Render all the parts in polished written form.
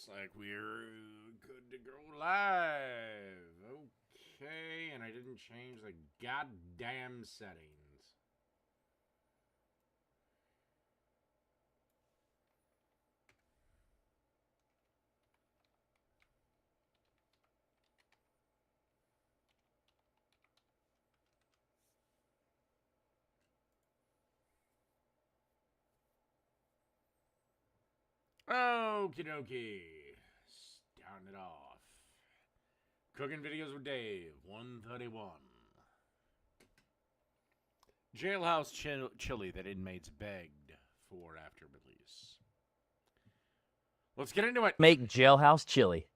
Looks like we're good to go live. Okay, and I didn't change the goddamn settings. Okie dokie. Starting it off. Cooking videos with Dave, 131. Jailhouse chili that inmates begged for after release. Let's get into it. Make Jailhouse chili.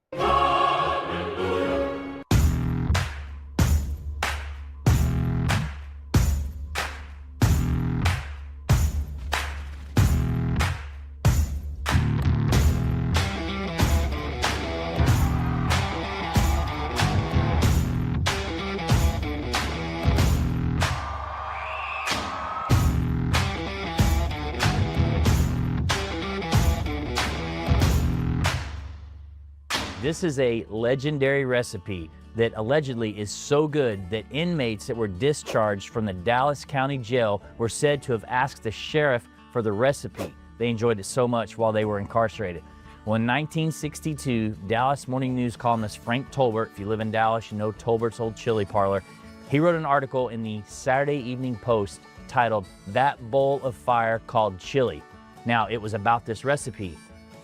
This is a legendary recipe that allegedly is so good that inmates that were discharged from the Dallas County Jail were said to have asked the sheriff for the recipe. They enjoyed it so much while they were incarcerated. Well, in 1962, Dallas Morning News columnist Frank Tolbert, if you live in Dallas, you know Tolbert's Old Chili Parlor, he wrote an article in the Saturday Evening Post titled, "That Bowl of Fire Called Chili." Now, it was about this recipe.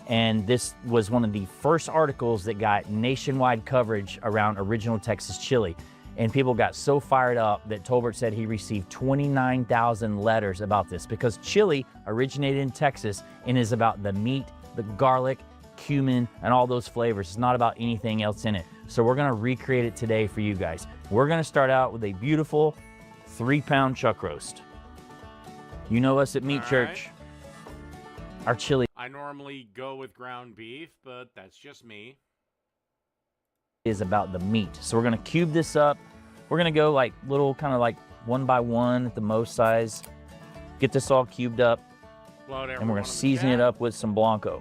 And this was one of the first articles that got nationwide coverage around original Texas chili. And people got so fired up that Tolbert said he received 29,000 letters about this because chili originated in Texas and is about the meat, the garlic, cumin, and all those flavors. It's not about anything else in it. So we're gonna recreate it today for you guys. We're gonna start out with a beautiful 3-pound chuck roast. You know us at Meat Church. Our chili. I normally go with ground beef, but that's just me. Is about the meat. So we're gonna cube this up. We're gonna go like little, kind of like 1 by 1 at the most size. Get this all cubed up. And we're gonna season it up with some Blanco.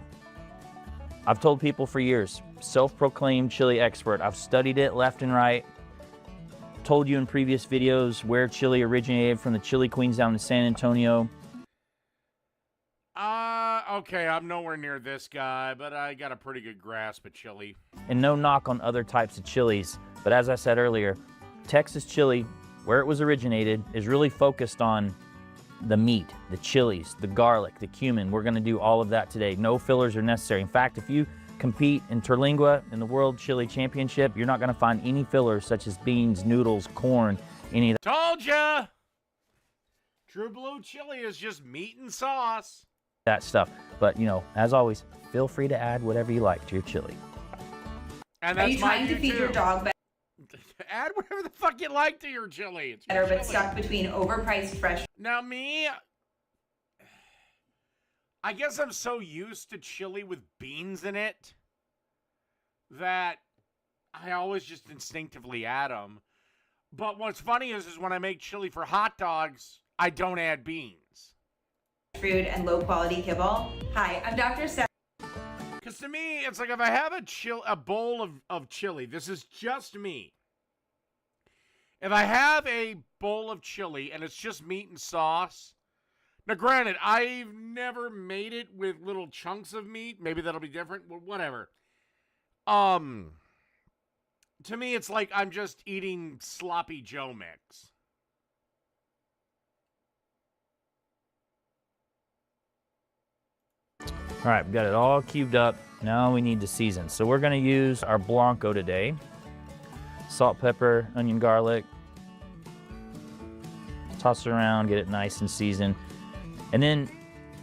I've told people for years, self-proclaimed chili expert. I've studied it left and right. Told you in previous videos where chili originated from the chili queens down in San Antonio. Okay, I'm nowhere near this guy, but I got a pretty good grasp of chili. And no knock on other types of chilies, but as I said earlier, Texas chili, where it was originated, is really focused on the meat, the chilies, the garlic, the cumin. We're gonna do all of that today. No fillers are necessary. In fact, if you compete in Terlingua in the World Chili Championship, you're not gonna find any fillers such as beans, noodles, corn, any of that. Told ya! True blue chili is just meat and sauce. That stuff. But, you know, as always, feel free to add whatever you like to your chili. And that's Are you trying to feed your dog better, add whatever the fuck you like to your chili. It's but chili. stuck between overpriced fresh? Now me, I guess I'm so used to chili with beans in it that I always just instinctively add them. But what's funny is when I make chili for hot dogs, I don't add beans. Food and low quality kibble. Hi, I'm Dr. Sarah. Because to me, it's like if I have a bowl of chili, this is just me. If I have a bowl of chili and it's just meat and sauce, now granted, I've never made it with little chunks of meat. Maybe that'll be different, whatever. To me, it's like I'm just eating sloppy Joe mix. All right, we've got it all cubed up. Now we need to season. So we're gonna use our Blanco today. Salt, pepper, onion, garlic. Toss it around, get it nice and seasoned. And then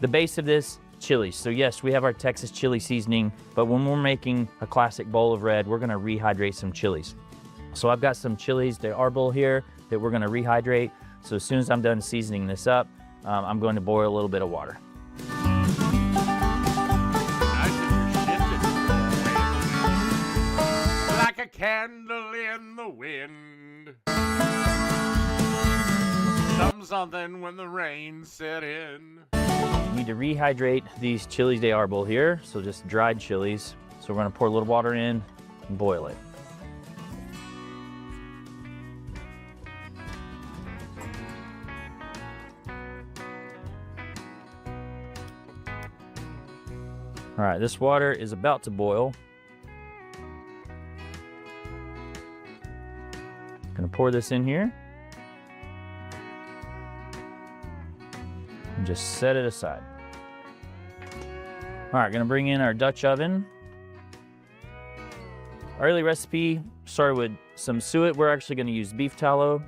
the base of this, chilies. So yes, we have our Texas chili seasoning, but when we're making a classic bowl of red, we're gonna rehydrate some chilies. So I've got some chilies de árbol here that we're gonna rehydrate. So as soon as I'm done seasoning this up, I'm going to boil a little bit of water. Like a candle in the wind. Something when the rain set in. You need to rehydrate these chilies de árbol here, so just dried chilies. So we're gonna pour a little water in and boil it. All right, this water is about to boil. Gonna pour this in here. And just set it aside. All right, gonna bring in our Dutch oven. Our early recipe started with some suet. We're actually gonna use beef tallow.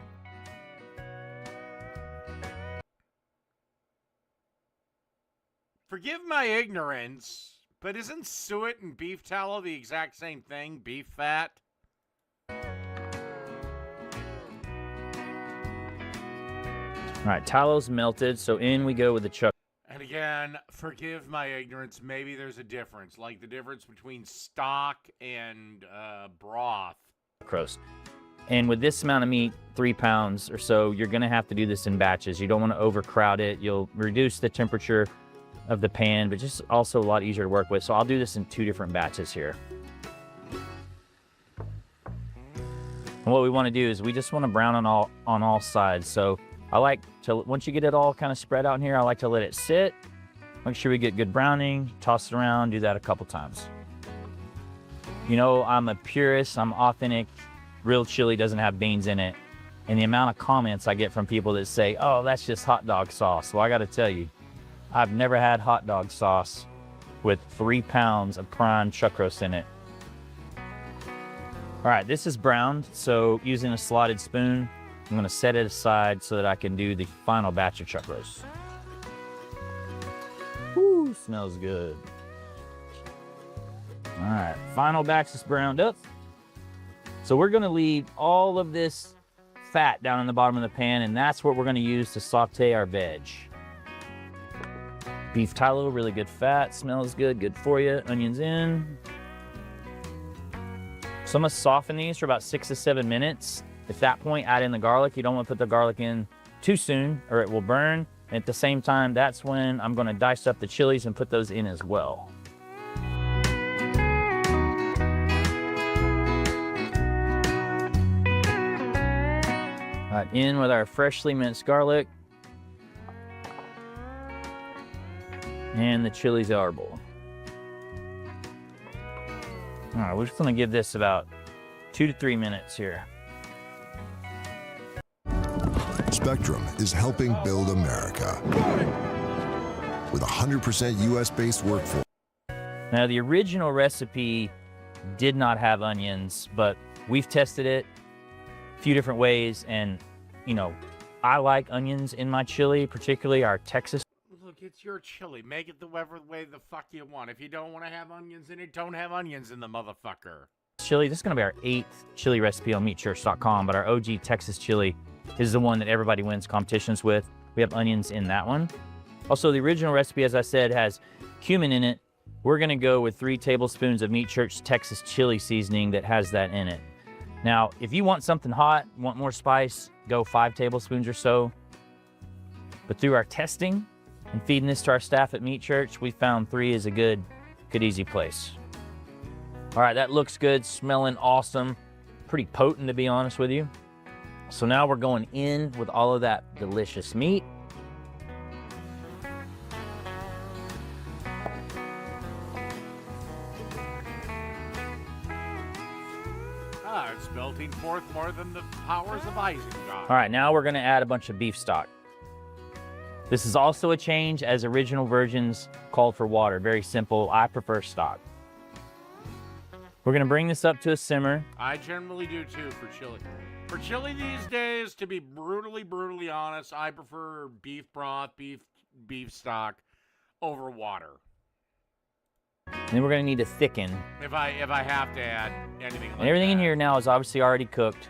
Forgive my ignorance, but isn't suet and beef tallow the exact same thing? Beef fat? All right, tallow's melted, so in we go with the chuck. And again, forgive my ignorance. Maybe there's a difference, like the difference between stock and broth. Roast. And with this amount of meat, 3 pounds or so, you're gonna have to do this in batches. You don't wanna overcrowd it. You'll reduce the temperature of the pan, but just also a lot easier to work with. So I'll do this in 2 different batches here. And what we wanna do is we just wanna brown on all sides. So I like to, once you get it all kind of spread out in here, I like to let it sit. Make sure we get good browning, toss it around, do that a couple times. You know, I'm a purist, I'm authentic. Real chili doesn't have beans in it. And the amount of comments I get from people that say, oh, that's just hot dog sauce. Well, I gotta tell you, I've never had hot dog sauce with 3 pounds of prime chuck roast in it. All right, this is browned, so using a slotted spoon, I'm gonna set it aside so that I can do the final batch of chuck roast. Woo, smells good. All right, final batch is browned up. So we're gonna leave all of this fat down in the bottom of the pan, and that's what we're gonna use to saute our veg. Beef tallow, really good fat, smells good, good for you. Onions in. So I'm gonna soften these for about 6 to 7 minutes. At that point, add in the garlic. You don't want to put the garlic in too soon or it will burn. And at the same time, that's when I'm going to dice up the chilies and put those in as well. All right, in with our freshly minced garlic. And the chilies arbol. All right, we're just going to give this about 2 to 3 minutes here. Spectrum is helping build America with a 100% US-based workforce. Now, the original recipe did not have onions, but we've tested it a few different ways, and, you know, I like onions in my chili, particularly our Texas. Look, it's your chili. Make it the whatever way the fuck you want. If you don't want to have onions in it, don't have onions in the motherfucker. Chili, this is going to be our 8th chili recipe on meatchurch.com, but our OG Texas chili is the one that everybody wins competitions with. We have onions in that one. Also, the original recipe, as I said, has cumin in it. We're gonna go with 3 tablespoons of Meat Church Texas chili seasoning that has that in it. Now, if you want something hot, want more spice, go 5 tablespoons or so. But through our testing and feeding this to our staff at Meat Church, we found 3 is a good, easy place. All right, that looks good, smelling awesome. Pretty potent, to be honest with you. So now we're going in with all of that delicious meat. It's melting forth more than the powers of Isengard. All right, now we're gonna add a bunch of beef stock. This is also a change, as original versions called for water. Very simple, I prefer stock. We're gonna bring this up to a simmer. I generally do too for chili. For chili these days, to be brutally honest, I prefer beef broth, beef stock over water. And then we're gonna need to thicken. If I have to add anything like And everything that. in here now is obviously already cooked,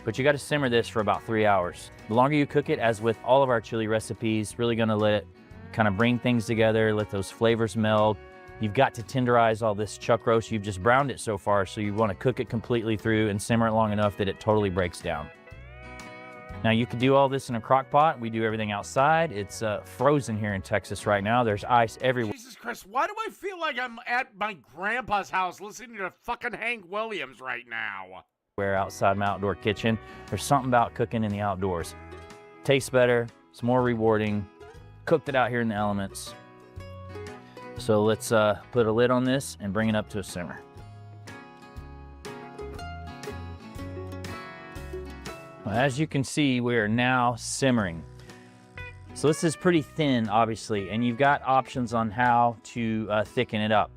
but you gotta simmer this for about 3 hours. The longer you cook it, as with all of our chili recipes, really gonna let it kind of bring things together, let those flavors meld. You've got to tenderize all this chuck roast. You've just browned it so far, so you wanna cook it completely through and simmer it long enough that it totally breaks down. Now you could do all this in a crock pot. We do everything outside. It's frozen here in Texas right now. There's ice everywhere. Jesus Christ, why do I feel like I'm at my grandpa's house listening to fucking Hank Williams right now? Outside my outdoor kitchen. There's something about cooking in the outdoors. Tastes better, it's more rewarding. Cooked it out here in the elements. So let's put a lid on this and bring it up to a simmer. Well, as you can see, we are now simmering. So this is pretty thin, obviously, and you've got options on how to thicken it up.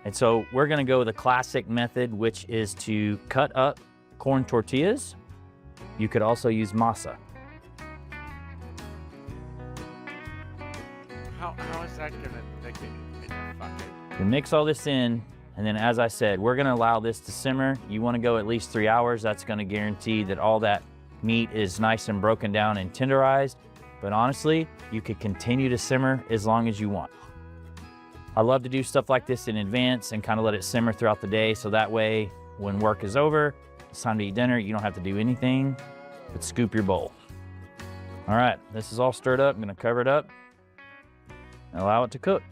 And so we're gonna go with the classic method, which is to cut up corn tortillas. You could also use masa. How is that gonna thicken it? Fuck it. You mix all this in, and then as I said, we're gonna allow this to simmer. You wanna go at least 3 hours. That's gonna guarantee that all that meat is nice and broken down and tenderized. But honestly, you could continue to simmer as long as you want. I love to do stuff like this in advance and kind of let it simmer throughout the day, so that way when work is over, it's time to eat dinner, you don't have to do anything but scoop your bowl. All right, this is all stirred up. I'm gonna cover it up and allow it to cook.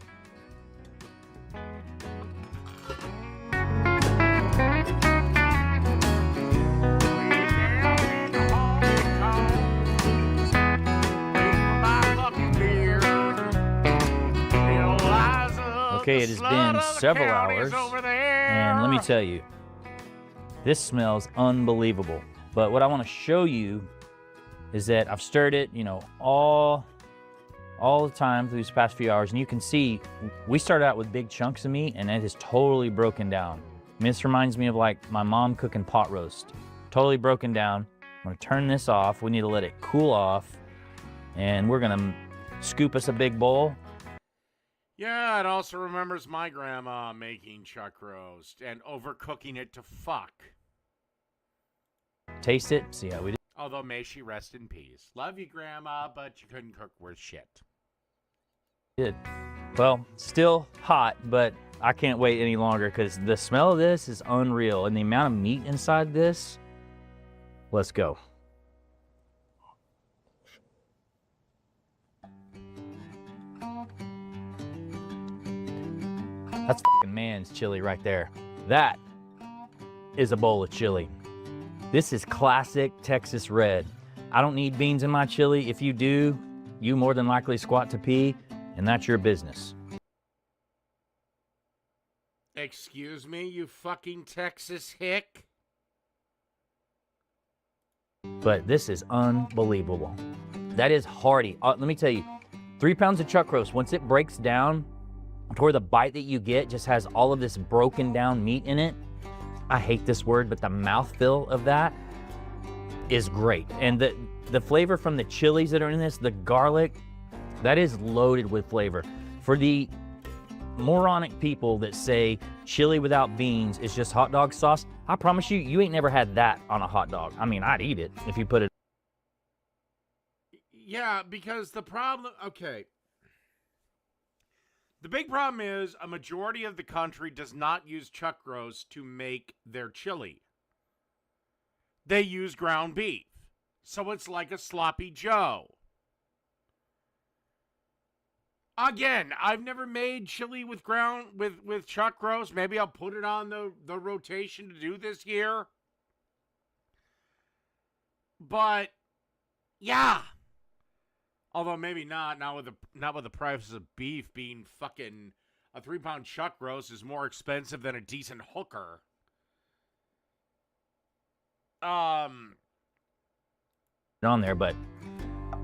Okay, it has been several hours, and let me tell you, this smells unbelievable. But what I want to show you is that I've stirred it, you know, all the time through these past few hours, and you can see we started out with big chunks of meat, and it is totally broken down. And this reminds me of like my mom cooking pot roast. Totally broken down. I'm gonna turn this off. We need to let it cool off, and we're gonna scoop us a big bowl. Yeah, it also remembers my grandma making chuck roast and overcooking it to fuck. Taste it, see how we did. Although may she rest in peace. Love you, Grandma, but you couldn't cook worth shit. Well, still hot, but I can't wait any longer because the smell of this is unreal. And the amount of meat inside this, let's go. That's fucking man's chili right there. That is a bowl of chili. This is classic Texas red. I don't need beans in my chili. If you do, you more than likely squat to pee, and that's your business. Excuse me, you fucking Texas hick? But this is unbelievable. That is hearty. Let me tell you, 3 pounds of chuck roast, once it breaks down, to where the bite that you get just has all of this broken down meat in it. I hate this word, but the mouthfeel of that is great. And the flavor from the chilies that are in this, the garlic, that is loaded with flavor. For the moronic people that say chili without beans is just hot dog sauce, I promise you, you ain't never had that on a hot dog. I mean, I'd eat it if you put it. Yeah, because the problem, okay. The big problem is a majority of the country does not use chuck roast to make their chili. They use ground beef. So it's like a sloppy Joe. Again, I've never made chili with with chuck roast. Maybe I'll put it on the rotation to do this year. But yeah. Although maybe not with the prices of beef being fucking a 3-pound chuck roast is more expensive than a decent hooker. On there, but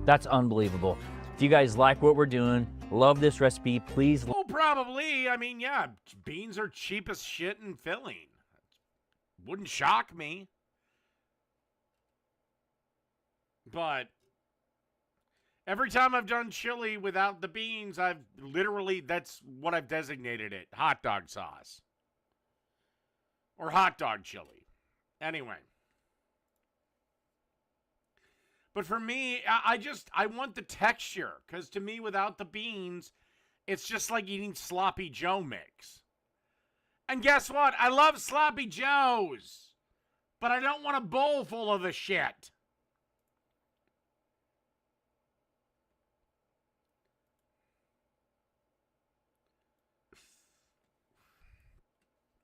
that's unbelievable. If you guys like what we're doing, love this recipe, please. Well, probably. I mean, yeah, beans are cheap as shit and filling. Wouldn't shock me. But every time I've done chili without the beans, that's what I've designated it. Hot dog sauce. Or hot dog chili. Anyway. But for me, I want the texture. Because to me, without the beans, it's just like eating sloppy Joe mix. And guess what? I love sloppy Joes. But I don't want a bowl full of the shit.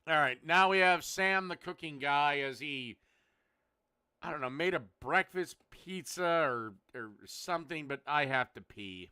All right, now we have Sam, the cooking guy, as he, I don't know, made a breakfast pizza or something, but I have to pee.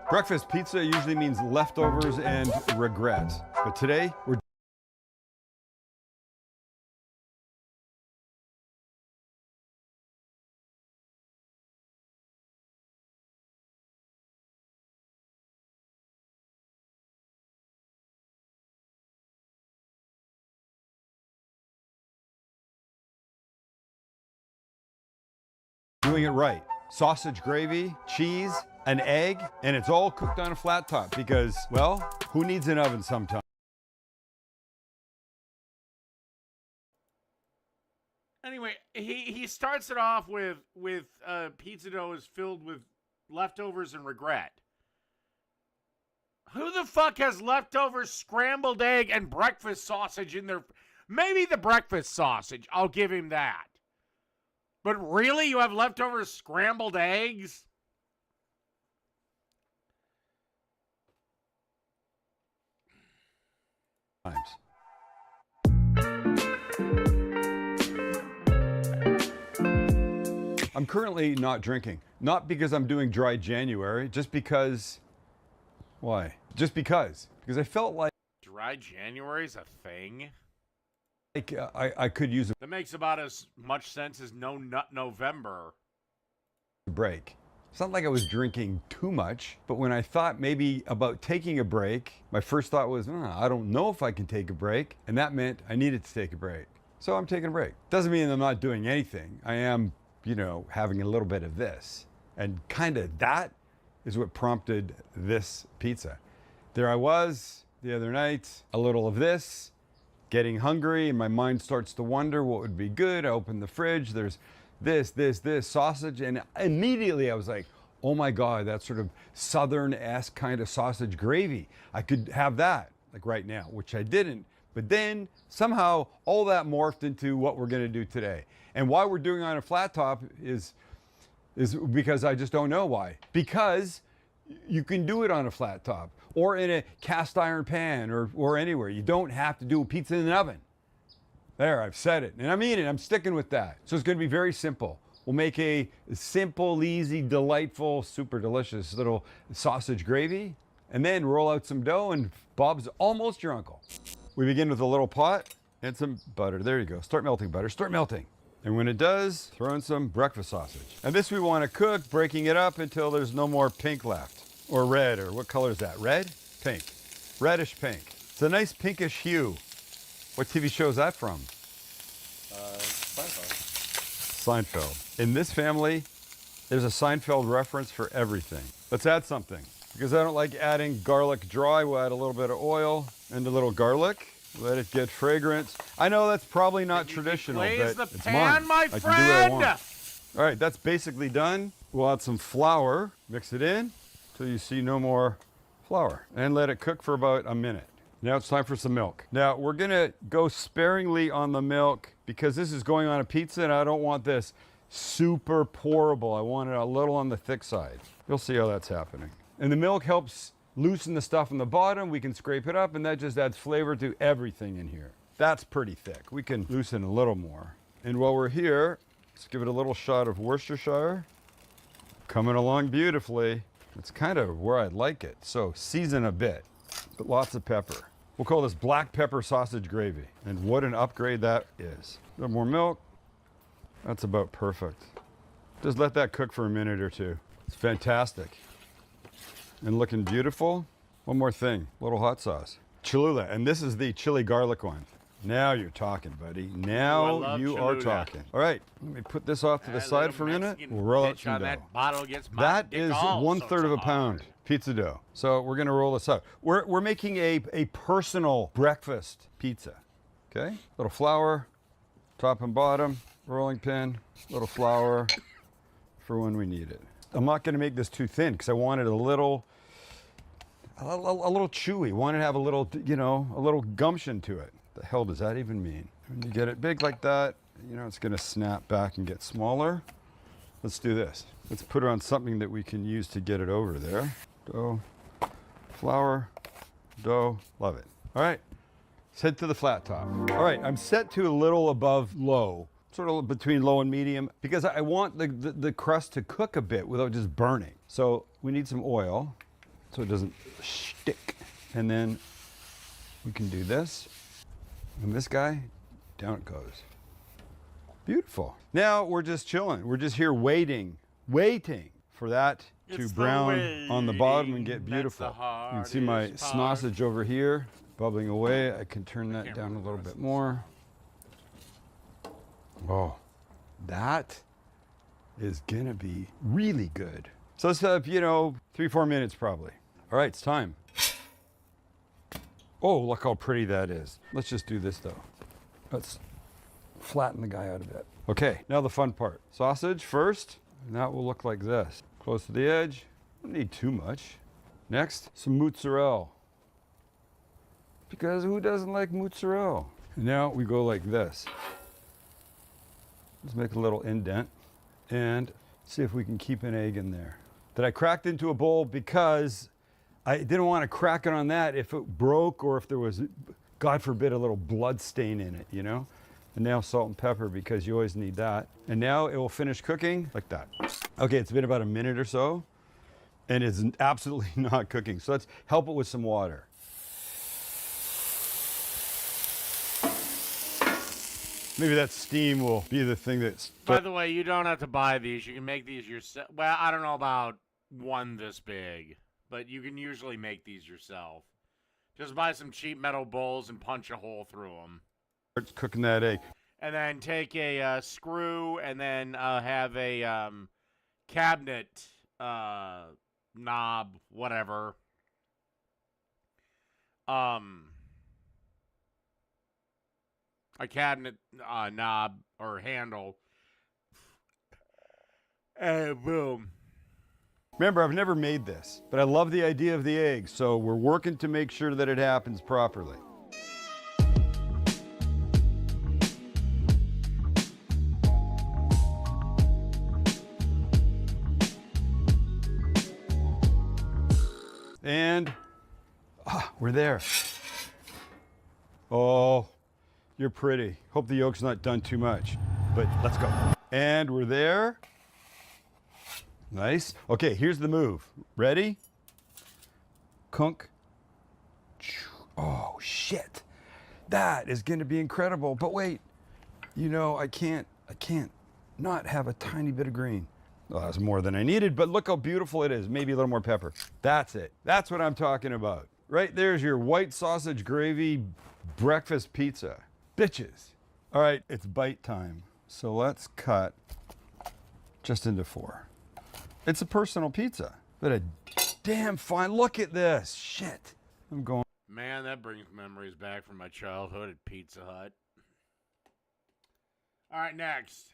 Breakfast pizza usually means leftovers and regrets. But today, we're doing it right. Sausage gravy, cheese, an egg, and it's all cooked on a flat top because, well, who needs an oven sometimes? Anyway, he starts it off with pizza dough is filled with leftovers and regret. Who the fuck has leftover scrambled egg and breakfast sausage in their... Maybe the breakfast sausage, I'll give him that. But really, you have leftover scrambled eggs? I'm currently not drinking. Not because I'm doing dry January, just because... Why? Just because. Because I felt like... Dry January's a thing? I could use That makes about as much sense as No Nut November. a break. It's not like I was drinking too much, but when I thought maybe about taking a break, my first thought was, I don't know if I can take a break, and that meant I needed to take a break. So I'm taking a break. Doesn't mean I'm not doing anything. I am, you know, having a little bit of this. And kind of that is what prompted this pizza. There I was the other night, a little of this, getting hungry, and my mind starts to wonder what would be good. I open the fridge, there's this sausage, and immediately I was like, oh my God, that sort of Southern-esque kind of sausage gravy. I could have that, like right now, which I didn't. But then somehow all that morphed into what we're gonna do today. And why we're doing it on a flat top is because I just don't know why. Because you can do it on a flat top or in a cast iron pan or anywhere. You don't have to do a pizza in an oven. There, I've said it. And I mean it, I'm sticking with that. So it's gonna be very simple. We'll make a simple, easy, delightful, super delicious little sausage gravy, and then roll out some dough, and Bob's almost your uncle. We begin with a little pot and some butter. There you go. Start melting butter. Start melting. And when it does, throw in some breakfast sausage. And this we want to cook, breaking it up until there's no more pink left. Or red, or what color is that? Red? Pink. Reddish pink. It's a nice pinkish hue. What TV show is that from? Seinfeld. Seinfeld. In this family, There's a Seinfeld reference for everything. Let's add something. Because I don't like adding garlic dry, we'll add a little bit of oil and a little garlic. Let it get fragrance. I know that's probably not traditional, Glaze but the it's pan, mine. my I can do what I friend. want. All right, that's basically done. We'll add some flour, mix it in till you see no more flour, and let it cook for about a minute. Now it's time for some milk. Now we're gonna go sparingly on the milk because this is going on a pizza and I don't want this super pourable. I want it a little on the thick side. You'll see how that's happening. And the milk helps loosen the stuff on the bottom. We can scrape it up and that just adds flavor to everything in here. That's pretty thick. We can loosen a little more. And while we're here, let's give it a little shot of Worcestershire. Coming along beautifully. It's kind of where I'd like it. So season a bit, but lots of pepper. We'll call this black pepper sausage gravy. And what an upgrade that is. A little more milk. That's about perfect. Just let that cook for a minute or two. It's fantastic. And looking beautiful. One more thing, a little hot sauce. Cholula, and this is the chili garlic one. Now you're talking, buddy. Now you are talking. All right, let me put this off to the side for a minute. We'll roll out some dough. That bottle gets my That dick is all 1/3 of a pound pizza dough. So we're gonna roll this out. We're making a personal breakfast pizza. Okay, little flour, top and bottom, rolling pin, little flour for when we need it. I'm not gonna make this too thin because I want it a little chewy. Want it to have a little, you know, a little gumption to it. The hell does that even mean? When you get it big like that, you know, it's gonna snap back and get smaller. Let's do this. Let's put it on something that we can use to get it over there. Dough, flour, dough, love it. All right, let's head to the flat top. All right, I'm set to a little above low, sort of between low and medium, because I want the crust to cook a bit without just burning. So we need some oil so it doesn't stick. And then we can do this. And this guy, down it goes. Beautiful. Now we're just chilling. We're just here waiting for that to brown on the bottom and get beautiful. You can see my sausage over here bubbling away. I can turn that down a little bit more. Oh, that is gonna be really good. So let's have, you know, 3-4 minutes probably. All right, it's time. Oh, look how pretty that is. Let's just do this though. Let's flatten the guy out a bit. Okay, now the fun part. Sausage first, and that will look like this. Close to the edge, don't need too much. Next, some mozzarella. Because who doesn't like mozzarella? And now we go like this. Let's make a little indent and see if we can keep an egg in there. That I cracked into a bowl because I didn't want to crack it on that if it broke or if there was, God forbid, a little blood stain in it, you know? And now salt and pepper because you always need that. And now it will finish cooking like that. Okay, it's been about a minute or so and it's absolutely not cooking. So let's help it with some water. Maybe that steam will be the thing that's... By the way, you don't have to buy these. You can make these yourself. Well, I don't know about one this big, but you can usually make these yourself. Just buy some cheap metal bowls and punch a hole through them. Start cooking that egg. And then take a screw and then have a cabinet knob, whatever. A cabinet knob or handle. And boom. Remember, I've never made this, but I love the idea of the egg, so we're working to make sure that it happens properly. And we're there. Oh, you're pretty. Hope the yolk's not done too much, but let's go. And we're there. Nice. Okay, here's the move. Ready? Kunk. Oh, shit. That is going to be incredible. But wait, you know, I can't not have a tiny bit of green. Well, that's more than I needed, but look how beautiful it is. Maybe a little more pepper. That's it. That's what I'm talking about. Right there's your white sausage gravy breakfast pizza. Bitches. All right, it's bite time. So let's cut just into 4. It's a personal pizza. But a damn fine. Look at this. Shit. I'm going. Man, that brings memories back from my childhood at Pizza Hut. All right, next.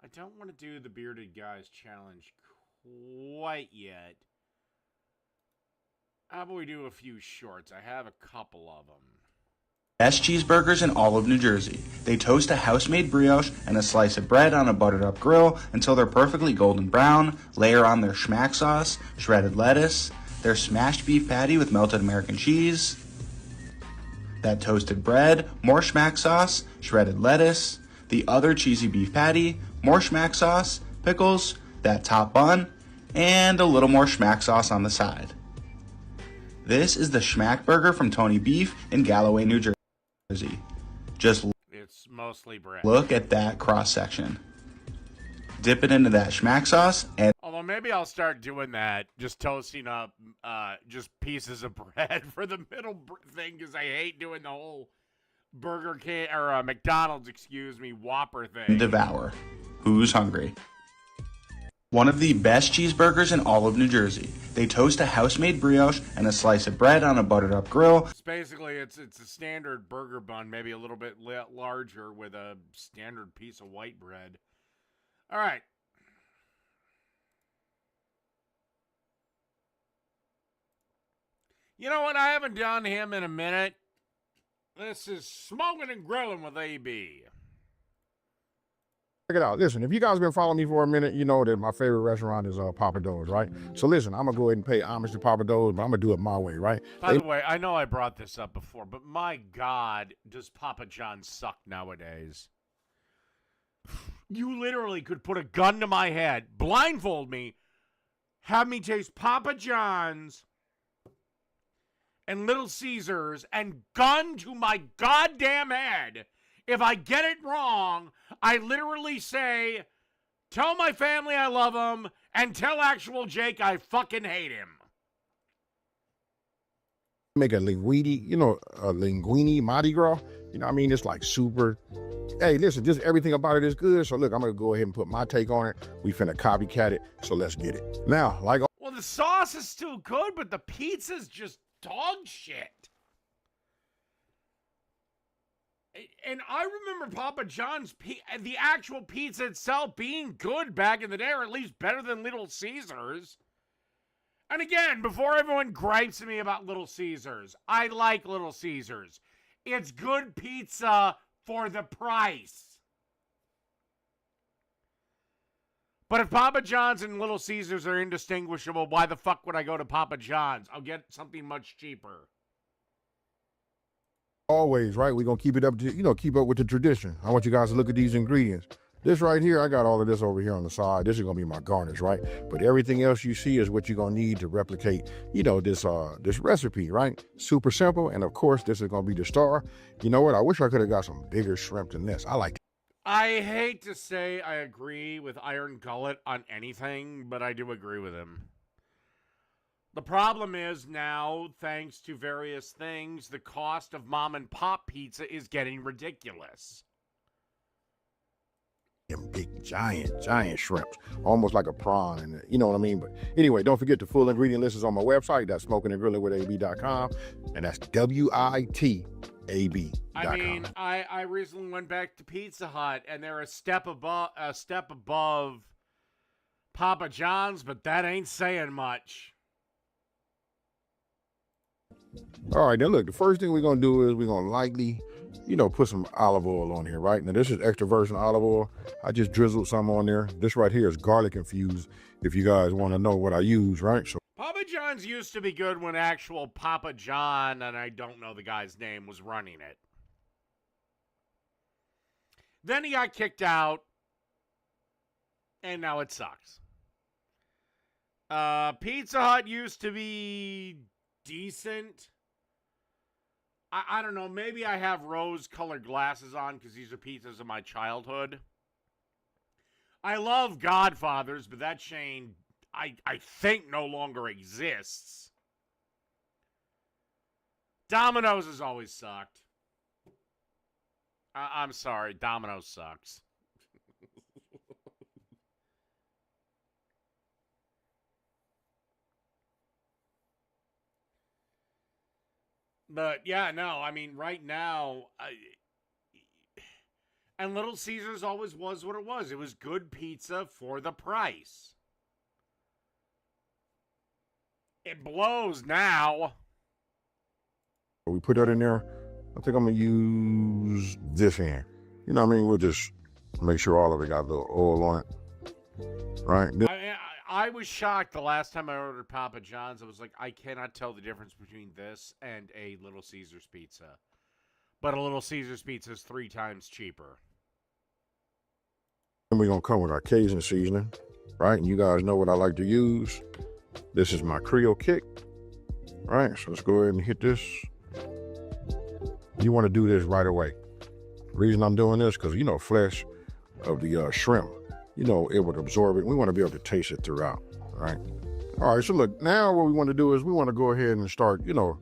I don't want to do the Bearded Guys challenge quite yet. How about we do a few shorts? I have a couple of them. Best cheeseburgers in all of New Jersey. They toast a house-made brioche and a slice of bread on a buttered-up grill until they're perfectly golden brown, layer on their schmack sauce, shredded lettuce, their smashed beef patty with melted American cheese, that toasted bread, more schmack sauce, shredded lettuce, the other cheesy beef patty, more schmack sauce, pickles, that top bun, and a little more schmack sauce on the side. This is the Schmack Burger from Tony Beef in Galloway, New Jersey. Just It's mostly bread. look at that cross-section. Dip it into that schmack sauce and Although maybe I'll start doing that, just toasting up just pieces of bread for the middle thing, because I hate doing the whole Burger King or McDonald's, Whopper thing. devour. Who's hungry? One of the best cheeseburgers in all of New Jersey. They toast a house-made brioche and a slice of bread on a buttered-up grill. It's basically it's a standard burger bun, maybe a little bit larger with a standard piece of white bread. All right. You know what? I haven't done him in a minute. This is Smoking and Grilling with AB. Check it out. Listen, if you guys been following me for a minute, you know that my favorite restaurant is Papa Do's, right? So listen, I'm gonna go ahead and pay homage to Papa Do's, but I'm gonna do it my way, right? By the way, I know I brought this up before, but my God, does Papa John's suck nowadays? You literally could put a gun to my head, blindfold me, have me taste Papa John's and Little Caesars, and gun to my goddamn head. If I get it wrong, I literally say, tell my family I love them, and tell actual Jake I fucking hate him. Make a linguine, a linguine Mardi Gras. You know what I mean? It's like super. Hey, listen, just everything about it is good. So look, I'm gonna go ahead and put my take on it. We finna copycat it. So let's get it. Now, like. Well, the sauce is still good, but the pizza's just dog shit. And I remember Papa John's, the actual pizza itself being good back in the day, or at least better than Little Caesars. And again, before everyone gripes at me about Little Caesars, I like Little Caesars. It's good pizza for the price. But if Papa John's and Little Caesars are indistinguishable, why the fuck would I go to Papa John's? I'll get something much cheaper. Always, right? We're gonna keep it up to, keep up with the tradition. I want you guys to look at these ingredients. This right here, I got all of this over here on the side. This is gonna be my garnish, right? But everything else you see is what you're gonna need to replicate, this recipe, right? Super simple, and of course, this is gonna be the star. You know what? I wish I could have got some bigger shrimp than this. I like. I hate to say I agree with Iron Gullet on anything, but I do agree with him. The problem is now, thanks to various things, the cost of mom and pop pizza is getting ridiculous. Big, giant shrimps, almost like a prawn, and you know what I mean? But anyway, don't forget the full ingredient list is on my website. That's smokingandgrillingwithab.com, and that's WITAB.com. I mean, I recently went back to Pizza Hut, and they're a step above Papa John's, but that ain't saying much. All right, now look, the first thing we're gonna do is we're gonna lightly, put some olive oil on here, right? Now this is extra virgin olive oil. I just drizzled some on there. This right here is garlic infused, if you guys want to know what I use, right? So Papa John's used to be good when actual Papa John, and I don't know the guy's name, was running it. Then he got kicked out, and now it sucks. Pizza Hut used to be decent. I don't know, maybe I have rose-colored glasses on because these are pizzas of my childhood. I love Godfathers, but that chain, I think, no longer exists. Domino's has always sucked. I'm sorry, Domino's sucks. But yeah, no, I mean, right now, and Little Caesars always was what it was. It was good pizza for the price. It blows now. We put that in there. I think I'm gonna use this hand. You know what I mean? We'll just make sure all of it got a little oil on it, right? I was shocked the last time I ordered Papa John's. I was like, I cannot tell the difference between this and a Little Caesars pizza. But a Little Caesars pizza is 3 times cheaper. And we're gonna come with our Cajun seasoning, right? And you guys know what I like to use. This is my Creole kick, right? So let's go ahead and hit this. You want to do this right away. The reason I'm doing this, because you know, flesh of the shrimp, you know, it would absorb it. We want to be able to taste it throughout, right? All right, so look, now what we want to do is we want to go ahead and start, you know,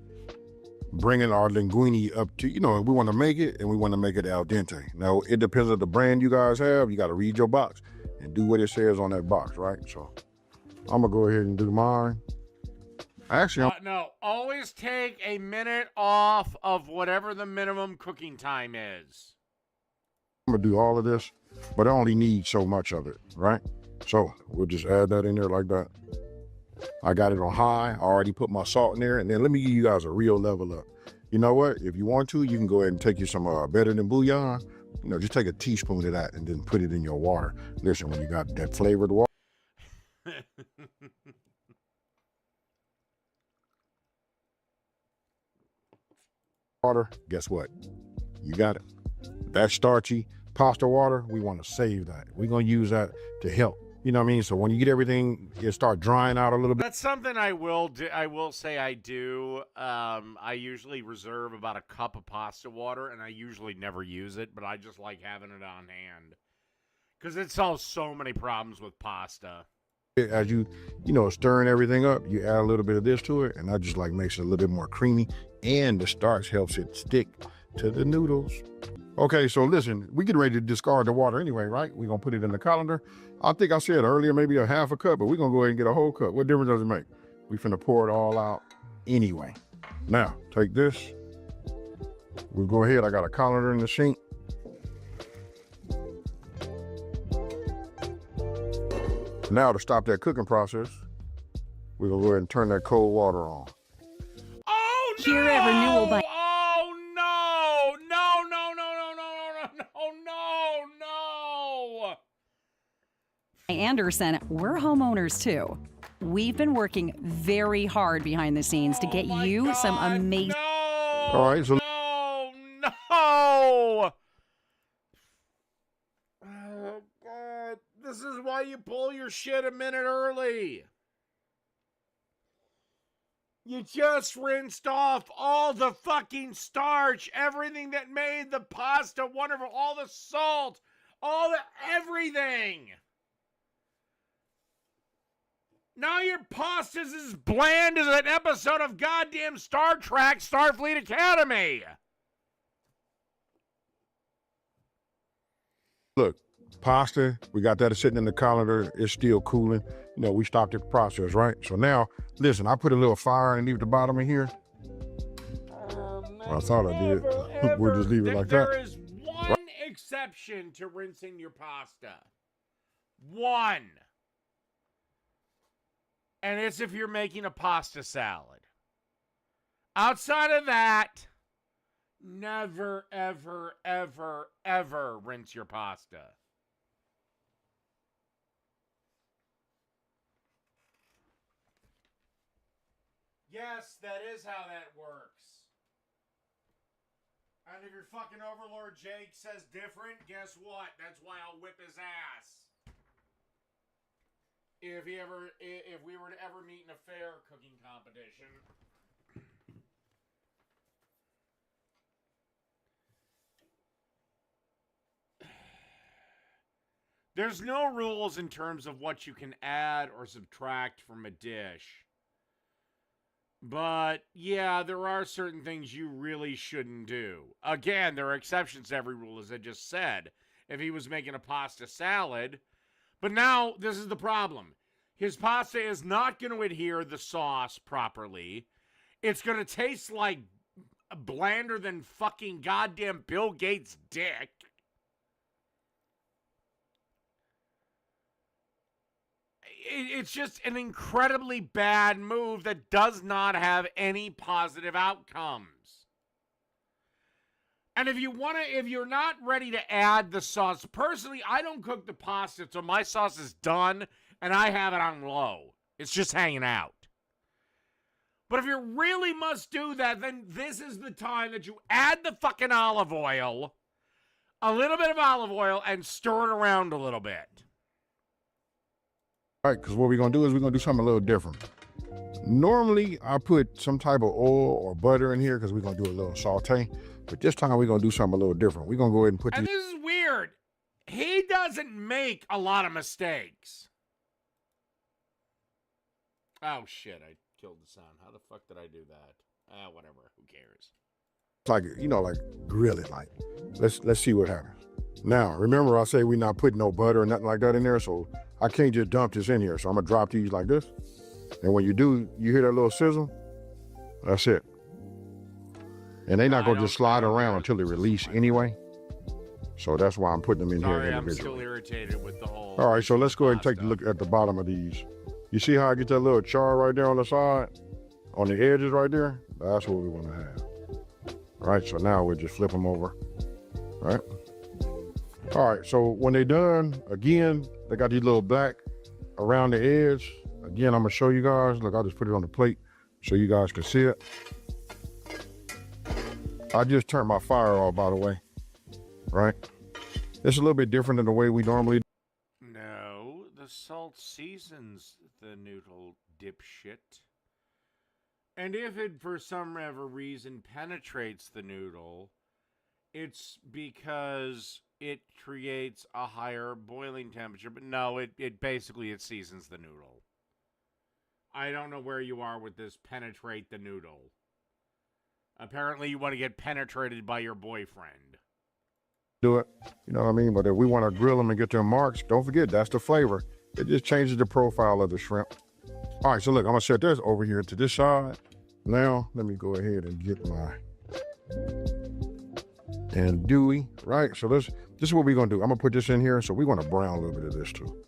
bringing our linguine up to, you know, we want to make it, and we want to make it al dente. Now, it depends on the brand you guys have. You got to read your box and do what it says on that box, right? So I'm going to go ahead and do mine. Actually, no, always take a minute off of whatever the minimum cooking time is. I'm going to do all of this, but I only need so much of it, right? So we'll just add that in there like that. I got it on high. I already put my salt in there. And then let me give you guys a real level up. You know what? If you want to, you can go ahead and take you some better than bouillon. You know, just take a teaspoon of that and then put it in your water. Listen, when you got that flavored water. Guess what? You got it. That starchy pasta water, we want to save that. We're going to use that to help. You know what I mean? So when you get everything, it start drying out a little bit. That's something I will do. I will say I do. I usually reserve about a cup of pasta water, and I usually never use it, but I just like having it on hand because it solves so many problems with pasta. As you know, stirring everything up, you add a little bit of this to it, and that just like makes it a little bit more creamy, and the starch helps it stick to the noodles. Okay, so listen, we get ready to discard the water anyway, right? We're going to put it in the colander. I think I said earlier maybe a half a cup, but we're going to go ahead and get a whole cup. What difference does it make? We finna pour it all out anyway. Now, take this. We'll go ahead. I got a colander in the sink. Now, to stop that cooking process, we're going to go ahead and turn that cold water on. Oh, no! Here at Renewal by Oh, no! No, no, no, no, no, no, no, no, no! Anderson, we're homeowners too. We've been working very hard behind the scenes to get you some amazing. No! All right, so No! No! Oh, God. This is why you pull your shit a minute early. You just rinsed off all the fucking starch, everything that made the pasta wonderful, all the salt, all the everything. Now your pasta's as bland as an episode of goddamn Star Trek Starfleet Academy. look, pasta, we got that sitting in the colander. It's still cooling. You know, we stopped the process, right? So now, listen, I put a little fire underneath the bottom of here. Well, I thought I did. We'll just leave it like that. There is one exception to rinsing your pasta. One. And it's if you're making a pasta salad. Outside of that, never, ever, ever, ever rinse your pasta. Yes, that is how that works. And if your fucking overlord Jake says different, guess what? That's why I'll whip his ass. If we were to ever meet in a fair cooking competition. There's no rules in terms of what you can add or subtract from a dish. But, yeah, there are certain things you really shouldn't do. Again, there are exceptions to every rule, as I just said. If he was making a pasta salad. But now, this is the problem. His pasta is not going to adhere the sauce properly. It's going to taste like blander than fucking goddamn Bill Gates' dick. It's just an incredibly bad move that does not have any positive outcomes. And if you're not ready to add the sauce, personally, I don't cook the pasta until my sauce is done and I have it on low. It's just hanging out. But if you really must do that, then this is the time that you add the fucking olive oil, a little bit of olive oil, and stir it around a little bit. All right, because what we're going to do is we're going to do something a little different. Normally, I put some type of oil or butter in here because we're going to do a little saute. But this time, we're going to do something a little different. We're going to go ahead and put And these... this is weird. He doesn't make a lot of mistakes. Oh, shit. I killed the sound. How the fuck did I do that? Whatever. Who cares? Like, you know, like grill it. Like, let's see what happens. Now, remember I say we're not putting no butter or nothing like that in there, so I can't just dump this in here. So I'm going to drop these like this. And when you do, you hear that little sizzle? That's it. And they're not going to just slide around until they release anyway. So that's why I'm putting them in here individually. I'm still irritated with the whole... All right, so let's go ahead and take a look at the bottom of these. You see how I get that little char right there on the side? On the edges right there? That's what we want to have. All right, so now we'll just flip them over. All right. All right, so when they're done, again, they got these little black around the edge. Again, I'm going to show you guys. Look, I'll just put it on the plate so you guys can see it. I just turned my fire off, by the way. Right? It's a little bit different than the way we normally do. No, the salt seasons the noodle, dipshit. And if it, for some ever reason, penetrates the noodle, it's because it creates a higher boiling temperature. But no, it basically seasons the noodle. I don't know where you are with this penetrate the noodle. Apparently you want to get penetrated by your boyfriend. Do it, you know what I mean? But if we want to grill them and get their marks, don't forget, that's the flavor. It just changes the profile of the shrimp. All right, so look, I'm going to set this over here to this side. Now, let me go ahead and get my andouille, right? So this is what we're going to do. I'm going to put this in here, so we're going to brown a little bit of this too.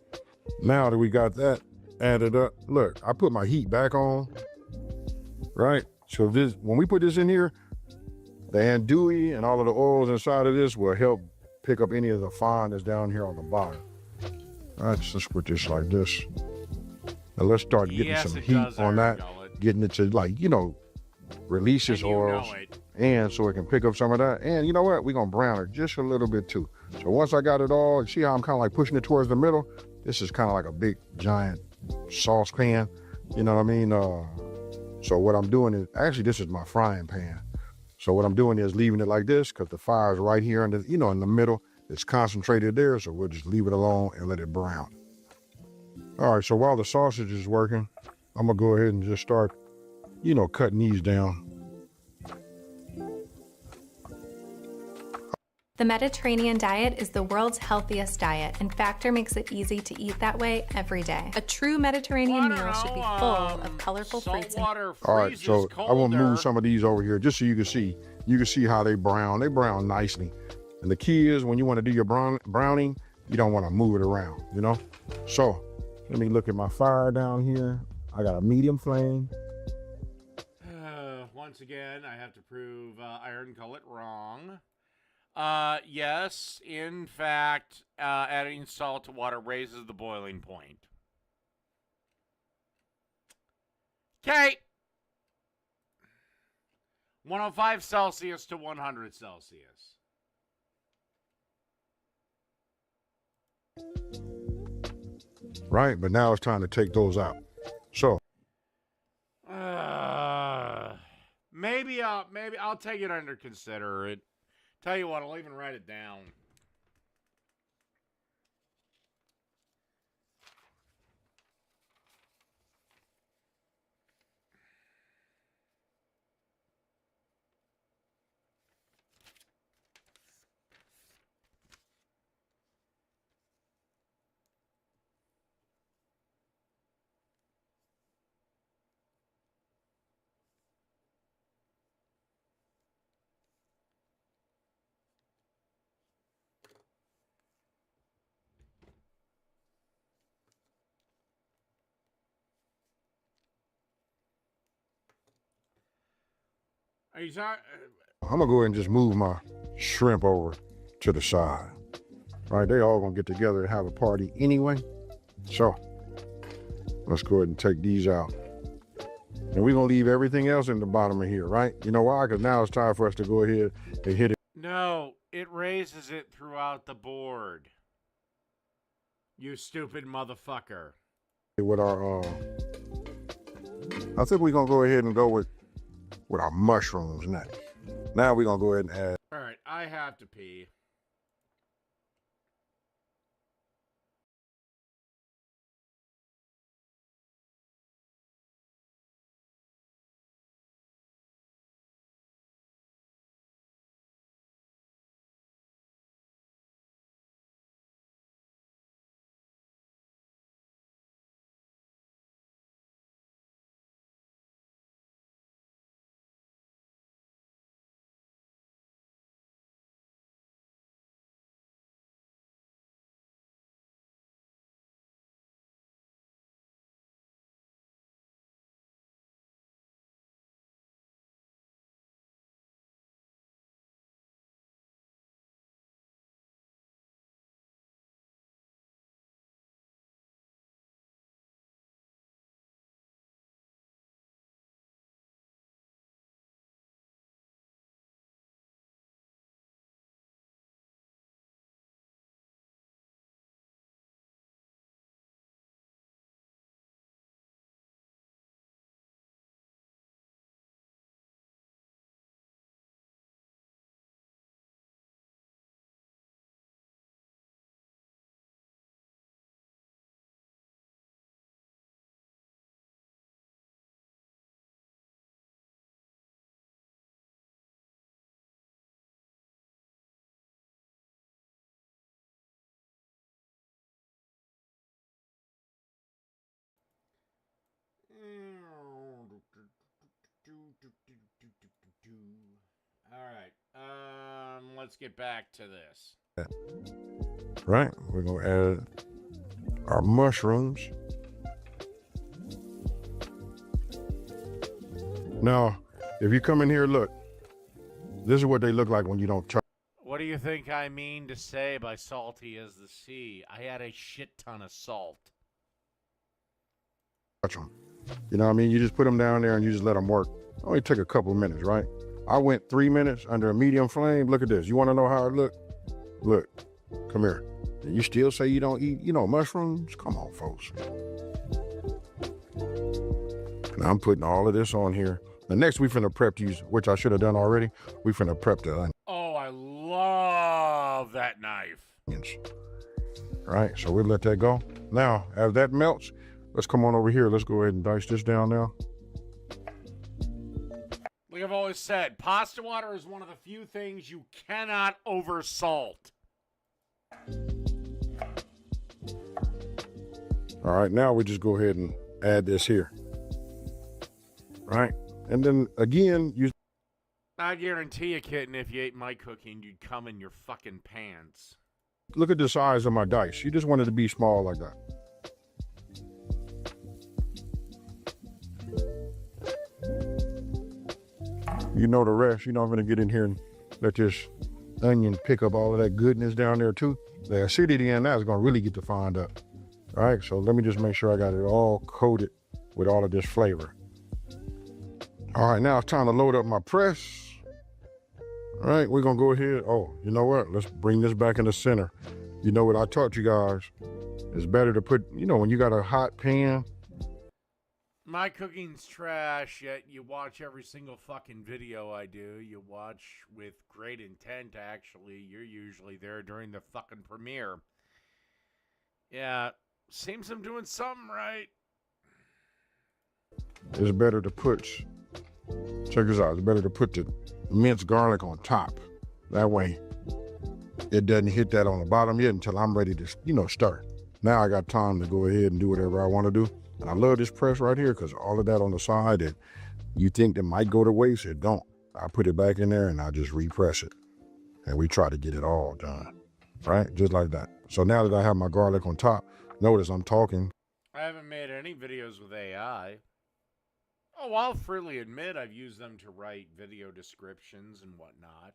Now that we got that added up, look, I put my heat back on, right? So this, when we put this in here, the andouille and all of the oils inside of this will help pick up any of the fine that's down here on the bottom. All right, so let's put this like this. Now let's start getting some heat on that, getting it to, like, you know, release its oils, and so it can pick up some of that. And you know what? We're gonna brown it just a little bit too. So once I got it all, see how I'm kind of like pushing it towards the middle? This is kind of like a big giant saucepan, you know what I mean? So what I'm doing is, actually this is my frying pan. So what I'm doing is leaving it like this because the fire is right here in the, you know, in the middle. It's concentrated there, so we'll just leave it alone and let it brown. All right, so while the sausage is working, I'm gonna go ahead and just start, you know, cutting these down. The Mediterranean diet is the world's healthiest diet, and Factor makes it easy to eat that way every day. A true Mediterranean meal should be full of colorful fruits. All right, so I will move some of these over here just so you can see. You can see how they brown. They brown nicely. And the key is when you want to do your browning, you don't want to move it around, you know? So let me look at my fire down here. I got a medium flame. Once again, I have to prove Iron Cullet wrong. Yes, in fact, adding salt to water raises the boiling point. Okay. 105 Celsius to 100 Celsius. Right, but now it's time to take those out. So. Maybe I'll take it under consider. Tell you what, I'll even write it down. Are you talking? I'm gonna go ahead and just move my shrimp over to the side. Right, they all gonna get together and have a party anyway. So let's go ahead and take these out. And we're gonna leave everything else in the bottom of here, right? You know why? Because now it's time for us to go ahead and hit it. No, it raises it throughout the board. You stupid motherfucker. With our, I think we're gonna go ahead and go with our mushrooms next. Now we're gonna go ahead and add. All right, I have to pee. All right. Let's get back to this. Right, we're gonna add our mushrooms. Now, if you come in here, look, this is what they look like when you don't touch. What do you think I mean to say by salty as the sea? I had a shit ton of salt. Touch them. You know what I mean? You just put them down there and you just let them work. Only take a couple of minutes, right? I went 3 minutes under a medium flame. Look at this. You want to know how it looked? Look, come here. You still say you don't eat, mushrooms? Come on, folks. Now I'm putting all of this on here. The next we finna prep these, which I should have done already. We finna prep the onions. Oh, I love that knife. Right, so we'll let that go. Now, as that melts, let's come on over here. Let's go ahead and dice this down now. Like I've always said, pasta water is one of the few things you cannot oversalt. All right, now we just go ahead and add this here. Right, and then again, I guarantee you, kitten, if you ate my cooking, you'd come in your fucking pants. Look at the size of my dice. You just wanted to be small like that. You know the rest. I'm gonna get in here and let this onion pick up all of that goodness down there too. The acidity in that is gonna really get defined up. All right, so let me just make sure I got it all coated with all of this flavor. All right, now it's time to load up my press. All right, we're gonna go ahead. Oh, you know what? Let's bring this back in the center. You know what I taught you guys? It's better to put, when you got a hot pan. My cooking's trash, yet you watch every single fucking video I do. You watch with great intent, actually. You're usually there during the fucking premiere. Yeah, seems I'm doing something right. It's better to put, check this out, it's better to put the minced garlic on top. That way, it doesn't hit that on the bottom yet until I'm ready to, stir. Now I got time to go ahead and do whatever I want to do. And I love this press right here because all of that on the side that you think that might go to waste, it don't. I put it back in there and I just repress it. And we try to get it all done, right? Just like that. So now that I have my garlic on top, notice I'm talking. I haven't made any videos with AI. Oh, I'll freely admit I've used them to write video descriptions and whatnot,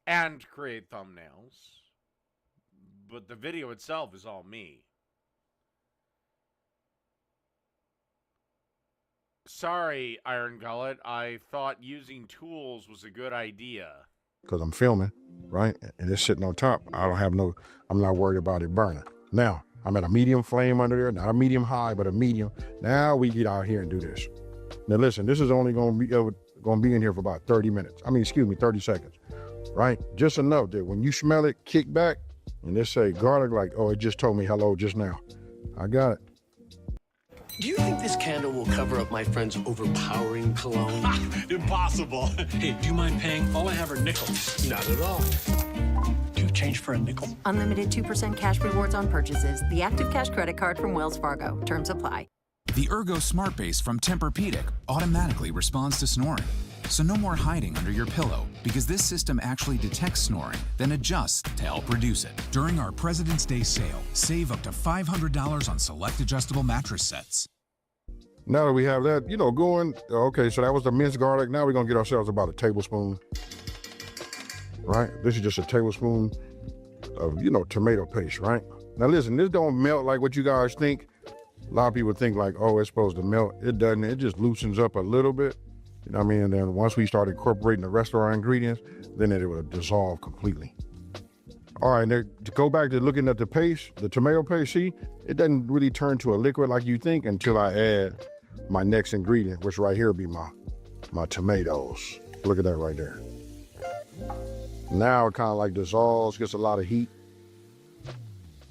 and create thumbnails. But the video itself is all me. Sorry, Iron Gullet. I thought using tools was a good idea. Because I'm filming, right? And it's sitting on top. I'm not worried about it burning. Now, I'm at a medium flame under there, not a medium high, but a medium. Now we get out here and do this. Now listen, this is only going to be in here for about 30 minutes. 30 seconds, right? Just enough that when you smell it, kick back, and just say garlic like, oh, it just told me hello just now. I got it. Do you think this candle will cover up my friend's overpowering cologne? Impossible. Hey, do you mind paying? All I have are nickels. Not at all. Do you change for a nickel? Unlimited 2% cash rewards on purchases. The Active Cash credit card from Wells Fargo. Terms apply. The Ergo Smart Base from Tempur-Pedic automatically responds to snoring. So no more hiding under your pillow, because this system actually detects snoring, then adjusts to help reduce it. During our President's Day sale, save up to $500 on select adjustable mattress sets. Now that we have that, going, okay, so that was the minced garlic. Now we're going to get ourselves about a tablespoon, right? This is just a tablespoon of, tomato paste, right? Now listen, this don't melt like what you guys think. A lot of people think like, oh, it's supposed to melt. It doesn't. It just loosens up a little bit. You know what I mean? And then once we start incorporating the rest of our ingredients, then it will dissolve completely. All right, now to go back to looking at the paste, the tomato paste, see, it doesn't really turn to a liquid like you think until I add my next ingredient, which right here will be my tomatoes. Look at that right there. Now it kind of like dissolves, gets a lot of heat.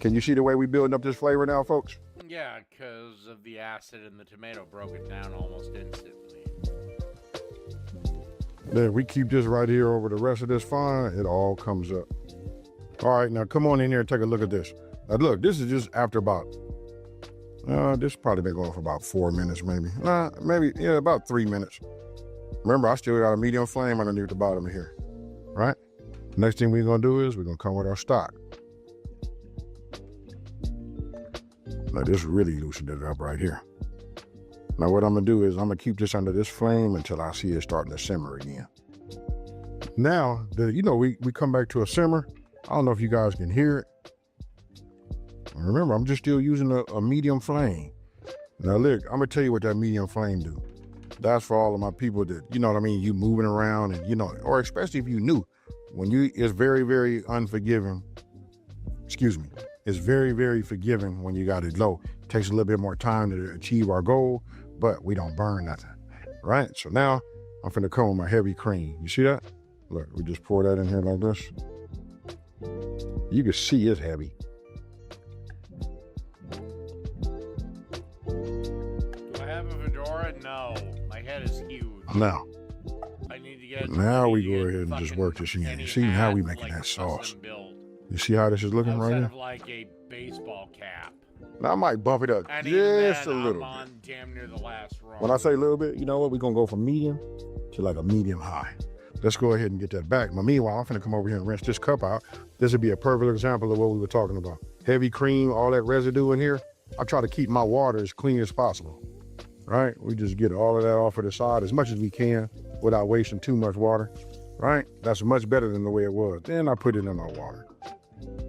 Can you see the way we building up this flavor now, folks? Yeah, because of the acid in the tomato broke it down almost instantly. Then we keep this right here over the rest of this fine, it all comes up. All right, now come on in here and take a look at this. Now look, this is just after about, this probably been going for about 4 minutes maybe. About 3 minutes. Remember, I still got a medium flame underneath the bottom of here, right? Next thing we're gonna do is we're gonna come with our stock. Now this really loosened it up right here. Now what I'm gonna do is I'm gonna keep this under this flame until I see it starting to simmer again. Now, we come back to a simmer. I don't know if you guys can hear it. Remember, I'm just still using a medium flame. Now look, I'm gonna tell you what that medium flame do. That's for all of my people that, you moving around and, or especially if you new. It's very, very unforgiving. Excuse me. It's very, very forgiving when you got it low. It takes a little bit more time to achieve our goal, but we don't burn nothing, right? So now I'm finna come with my heavy cream. You see that? Look, we just pour that in here like this. You can see it's heavy. Do I have a fedora? No. My head is huge. Now, I need to get. now we go ahead and just work this in. You see how we making that sauce. You see how this is looking right Outside here? of like a baseball cap. Now I might bump it up And just a even then, little I'm bit. on damn near the last row. When I say a little bit, you know what? We're gonna go from medium to like a medium high. Let's go ahead and get that back. But meanwhile, I'm gonna come over here and rinse this cup out. This would be a perfect example of what we were talking about. Heavy cream, all that residue in here. I try to keep my water as clean as possible, right? We just get all of that off of the side as much as we can without wasting too much water, right? That's much better than the way it was. Then I put it in our water.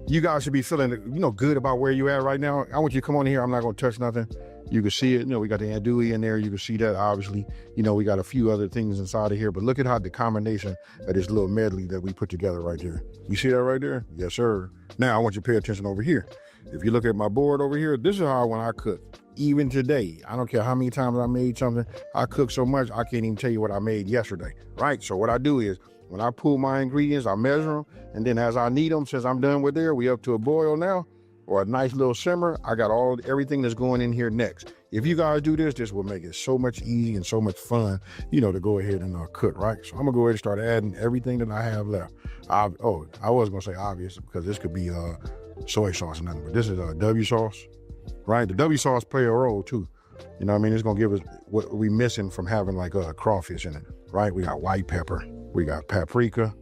You guys should be feeling, good about where you at right now. I want you to come on here. I'm not gonna touch nothing. You can see it. We got the andouille in there. You can see that, obviously. We got a few other things inside of here, but look at how the combination of this little medley that we put together right there. You see that right there? Yes, sir. Now I want you to pay attention over here. If you look at my board over here, this is how when I cook. Even today, I don't care how many times I made something, I cook so much, I can't even tell you what I made yesterday, right? So what I do is, when I pull my ingredients, I measure them, and then as I need them, since I'm done with there, we up to a boil now, or a nice little simmer, I got everything that's going in here next. If you guys do this, this will make it so much easy and so much fun, to go ahead and cook, right? So I'm gonna go ahead and start adding everything that I have left. I was gonna say obvious, because this could be soy sauce or nothing, but this is W sauce, right? The W sauce play a role too. It's gonna give us what we missing from having like crawfish in it, right? We got white pepper. We got paprika,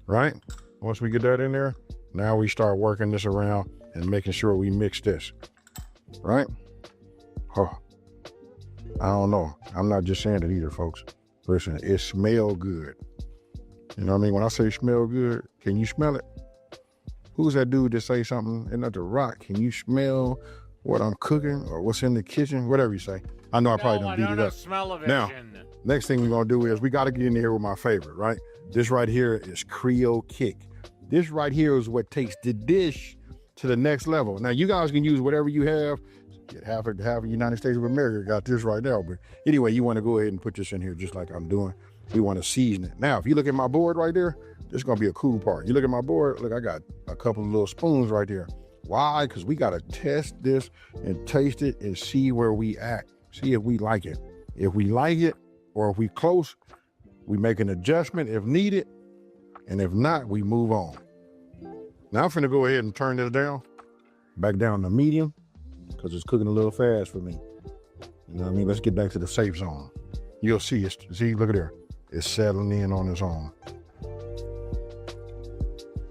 right? Once we get that in there, now we start working this around and making sure we mix this, right? Oh. I don't know. I'm not just saying it either, folks. Listen, it smell good. You know what I mean? When I say smell good, can you smell it? Who's that dude that say something in the rock? Can you smell what I'm cooking or what's in the kitchen? Whatever you say. I know I probably don't beat it up. Smell-o-vision. Now, next thing we're gonna do is we gotta get in here with my favorite, right? This right here is Creole Kick. This right here is what takes the dish to the next level. Now you guys can use whatever you have. Get half of the United States of America got this right now. But anyway, you want to go ahead and put this in here just like I'm doing. We want to season it. Now, if you look at my board right there, this is gonna be a cool part. You look at my board, look, I got a couple of little spoons right there. Why? Because we gotta test this and taste it and see where we at. See if we like it. If we like it, or if we close, we make an adjustment if needed. And if not, we move on. Now I'm finna go ahead and turn this down, back down to medium, because it's cooking a little fast for me. You know what I mean? Let's get back to the safe zone. You'll see it. See, look at there. It's settling in on its own.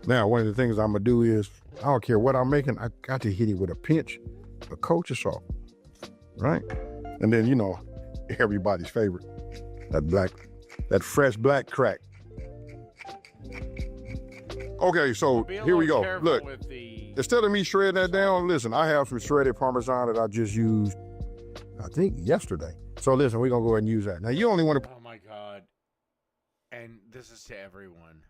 Now, one of the things I'm gonna do is, I don't care what I'm making, I got to hit it with a pinch of kosher salt, right? And then, you know, everybody's favorite, that fresh black crack. Okay, so here we go. Look, instead of me shredding that down, listen, I have some shredded Parmesan that I just used, I think yesterday. So listen, we're gonna go ahead and use that. Now you only want to— Oh my God. And this is to everyone.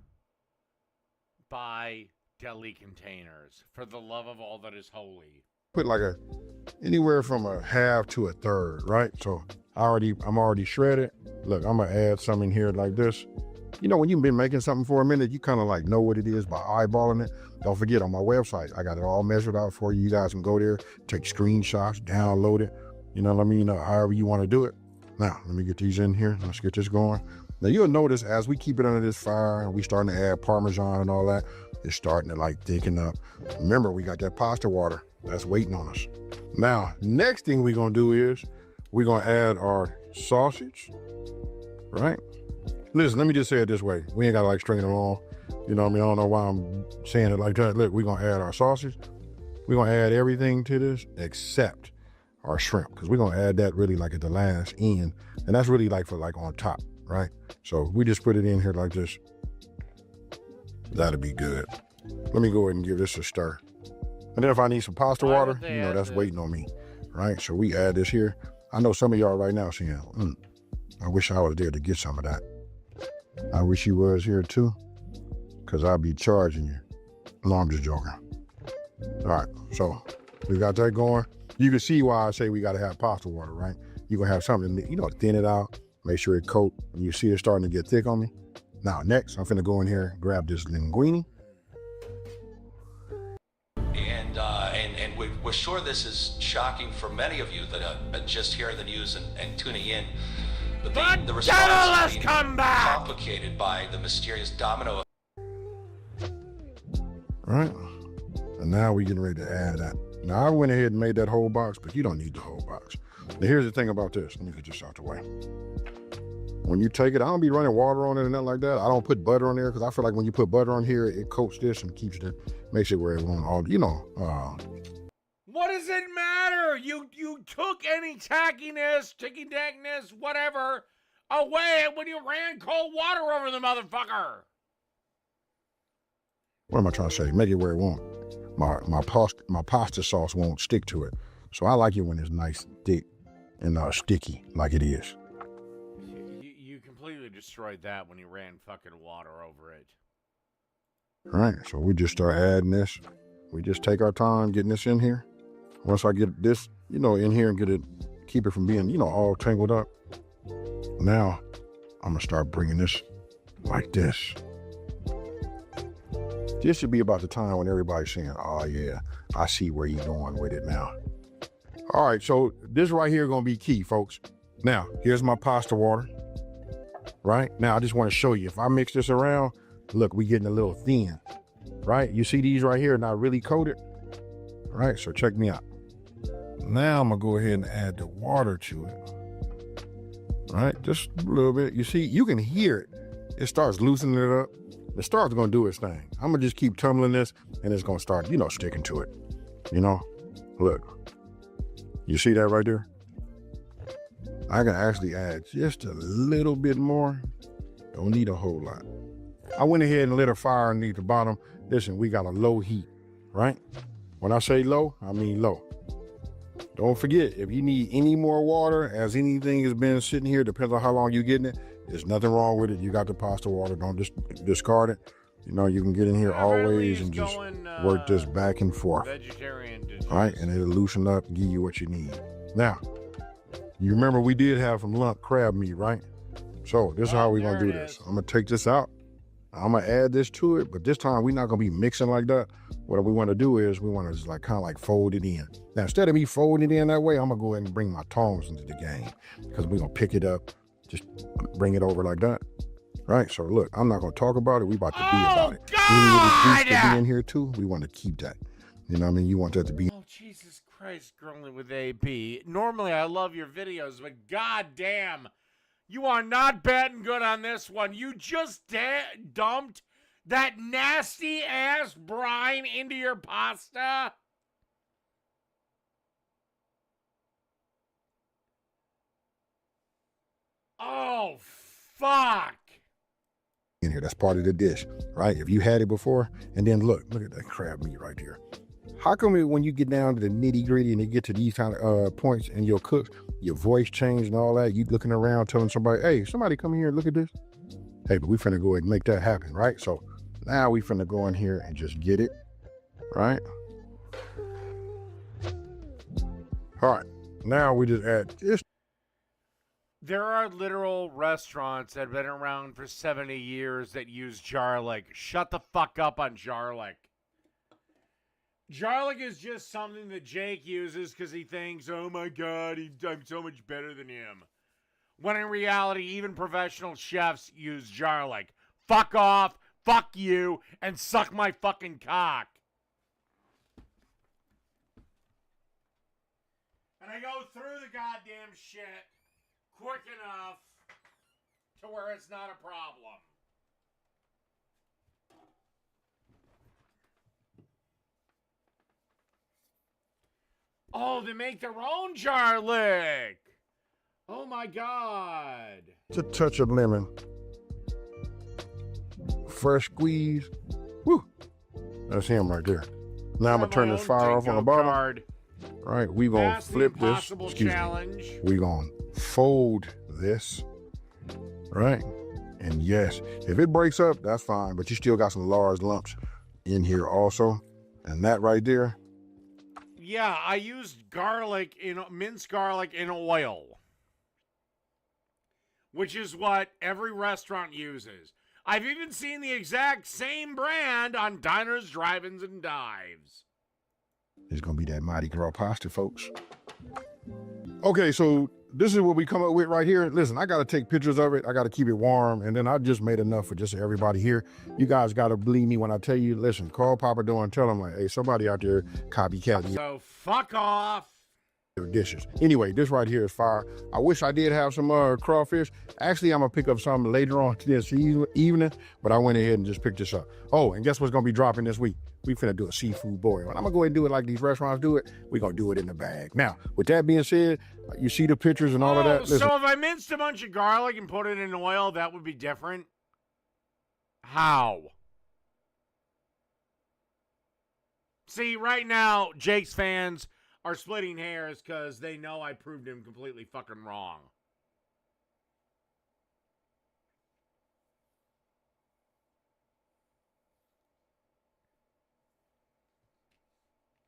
Buy deli containers for the love of all that is holy. put like anywhere from a half to a third, right? So I'm already shredded. Look, I'm gonna add some in here like this. You know, when you've been making something for a minute, you kind of like know what it is by eyeballing it. Don't forget, on my website, I got it all measured out for you. You guys can go there, take screenshots, download it. You know what I mean? However you want to do it. Now, let me get these in here. Let's get this going. Now, you'll notice as we keep it under this fire and we starting to add Parmesan and all that, it's starting to like thicken up. Remember, we got that pasta water that's waiting on us. Now, next thing we're going to do is we're going to add our sausage, right? Listen, let me just say it this way. We ain't got to like string it along. You know what I mean? I don't know why I'm saying it like that. Look, we're going to add our sausage. We're going to add everything to this except our shrimp, because we're going to add that really like at the last end. And that's really like for like on top, right? So we just put it in here like this. That'll be good. Let me go ahead and give this a stir. And then if I need some pasta water, you know, that's waiting on me, right? So we add this here. I know some of y'all right now saying, I wish I was there to get some of that. I wish you was here too, because I'll be charging you. No, I'm just joking. All right, so we got that going. You can see why I say we got to have pasta water, right? You're going to have something, you know, thin it out, make sure it coat. You see it starting to get thick on me. Now, next, I'm finna go in here and grab this linguine. And we're sure this is shocking for many of you that have been just hearing the news and tuning in. But the response is being complicated by the mysterious domino. All right, and now we're getting ready to add that. Now, I went ahead and made that whole box, but you don't need the whole box. Now, here's the thing about this. Let me get this out the way. When you take it, I don't be running water on it and nothing like that. I don't put butter on there because I feel like when you put butter on here, it coats this and keeps it, makes it where it won't all, you know. What does it matter? You took any tackiness, ticky-tackness, whatever, away when you ran cold water over the motherfucker. What am I trying to say? Make it where it won't. My pasta sauce won't stick to it. So I like it when it's nice, thick, and sticky like it is. You completely destroyed that when you ran fucking water over it. All right, so we just start adding this. We just take our time getting this in here. Once I get this, you know, in here and get it, keep it from being, you know, all tangled up. Now, I'm gonna start bringing this like this. This should be about the time when everybody's saying, oh yeah, I see where you're going with it now. All right, so this right here gonna be key, folks. Now, here's my pasta water, right? Now, I just wanna show you, if I mix this around, look, we getting a little thin, right? You see these right here not really coated, right? So check me out. Now I'm gonna go ahead and add the water to it, right? Just a little bit. You see, you can hear it. It starts loosening it up. The star's gonna do its thing. I'm gonna just keep tumbling this and it's gonna start, you know, sticking to it. You know, look, you see that right there? I can actually add just a little bit more. Don't need a whole lot. I went ahead and lit a fire underneath the bottom. Listen, we got a low heat, right? When I say low, I mean low. Don't forget, if you need any more water, as anything has been sitting here, depends on how long you're getting it, there's nothing wrong with it. You got the pasta water, don't just discard it. You know, you can get in here always and just work this back and forth. All right, and it'll loosen up and give you what you need. Now, you remember we did have some lump crab meat, right? So this is how we're gonna do this. I'm gonna take this out. I'm gonna add this to it, but this time we're not gonna be mixing like that. What we wanna do is we wanna just like kind of like fold it in. Now, instead of me folding it in that way, I'm gonna go ahead and bring my tongs into the game because we're gonna pick it up, just bring it over like that. Right, so look, I'm not gonna talk about it. We about to be about it. God! To be in here too. We want to keep that. You know what I mean? You want that to be. Oh, Jesus Christ, Growing with AB. Normally, I love your videos, but goddamn, you are not betting good on this one. You just dumped that nasty ass brine into your pasta. Oh, fuck. In here, that's part of the dish, right? If you had it before, and then look at that crab meat right here. How come when you get down to the nitty gritty and you get to these kind of points and you'll cook, your voice changed and all that, you looking around telling somebody, hey, somebody come here and look at this. Hey, but we finna go ahead and make that happen, right? So now we finna go in here and just get it, right? All right, now we just add this. There are literal restaurants that have been around for 70 years that use garlic. Shut the fuck up on garlic. Garlic is just something that Jake uses because he thinks, oh my God, I'm so much better than him. When in reality, even professional chefs use garlic. Fuck off, fuck you, and suck my fucking cock. And I go through the goddamn shit quick enough to where it's not a problem. Oh, they make their own garlic. Oh my God. It's a touch of lemon. Fresh squeeze. Woo. That's him right there. Now I'm gonna turn this fire off on the bottom. All right, we gonna flip this. Challenge. We gonna fold this, right? And yes, if it breaks up, that's fine, but you still got some large lumps in here also. And that right there. Yeah, I used garlic minced garlic in oil, which is what every restaurant uses. I've even seen the exact same brand on diners, drive-ins, and dives. It's gonna be that Mardi Gras pasta, folks. Okay, so this is what we come up with right here. Listen, I gotta take pictures of it. I gotta keep it warm, and then I just made enough for just everybody here. You guys gotta believe me when I tell you, listen, call Papa Doe and tell him, like, hey, somebody out there copycat. So fuck off. Dishes. Anyway, this right here is fire. I wish I did have some crawfish. Actually, I'm gonna pick up some later on this evening, but I went ahead and just picked this up. Oh, and guess what's gonna be dropping this week? We finna do a seafood boil. And I'm gonna go ahead and do it like these restaurants do it. We're gonna do it in the bag. Now, with that being said, you see the pictures and all of that. Listen. So if I minced a bunch of garlic and put it in oil, that would be different? How? See, right now, Jake's fans are splitting hairs because they know I proved him completely fucking wrong.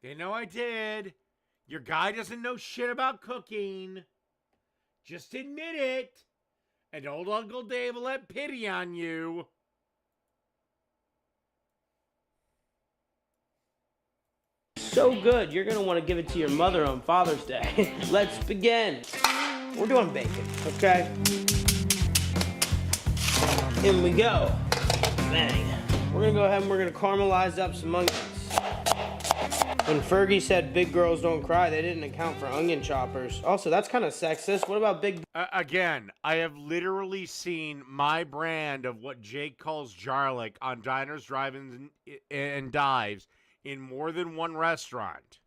They know I did. Your guy doesn't know shit about cooking. Just admit it. And old Uncle Dave will have pity on you. So good, you're gonna want to give it to your mother on Father's Day. Let's begin. We're doing bacon, okay? In we go. Bang. We're gonna go ahead and we're gonna caramelize up some onions. When Fergie said big girls don't cry, they didn't account for onion choppers. Also, that's kind of sexist. What about big... Again, I have literally seen my brand of what Jake calls garlic on diners, drive-ins, and dives in more than one restaurant.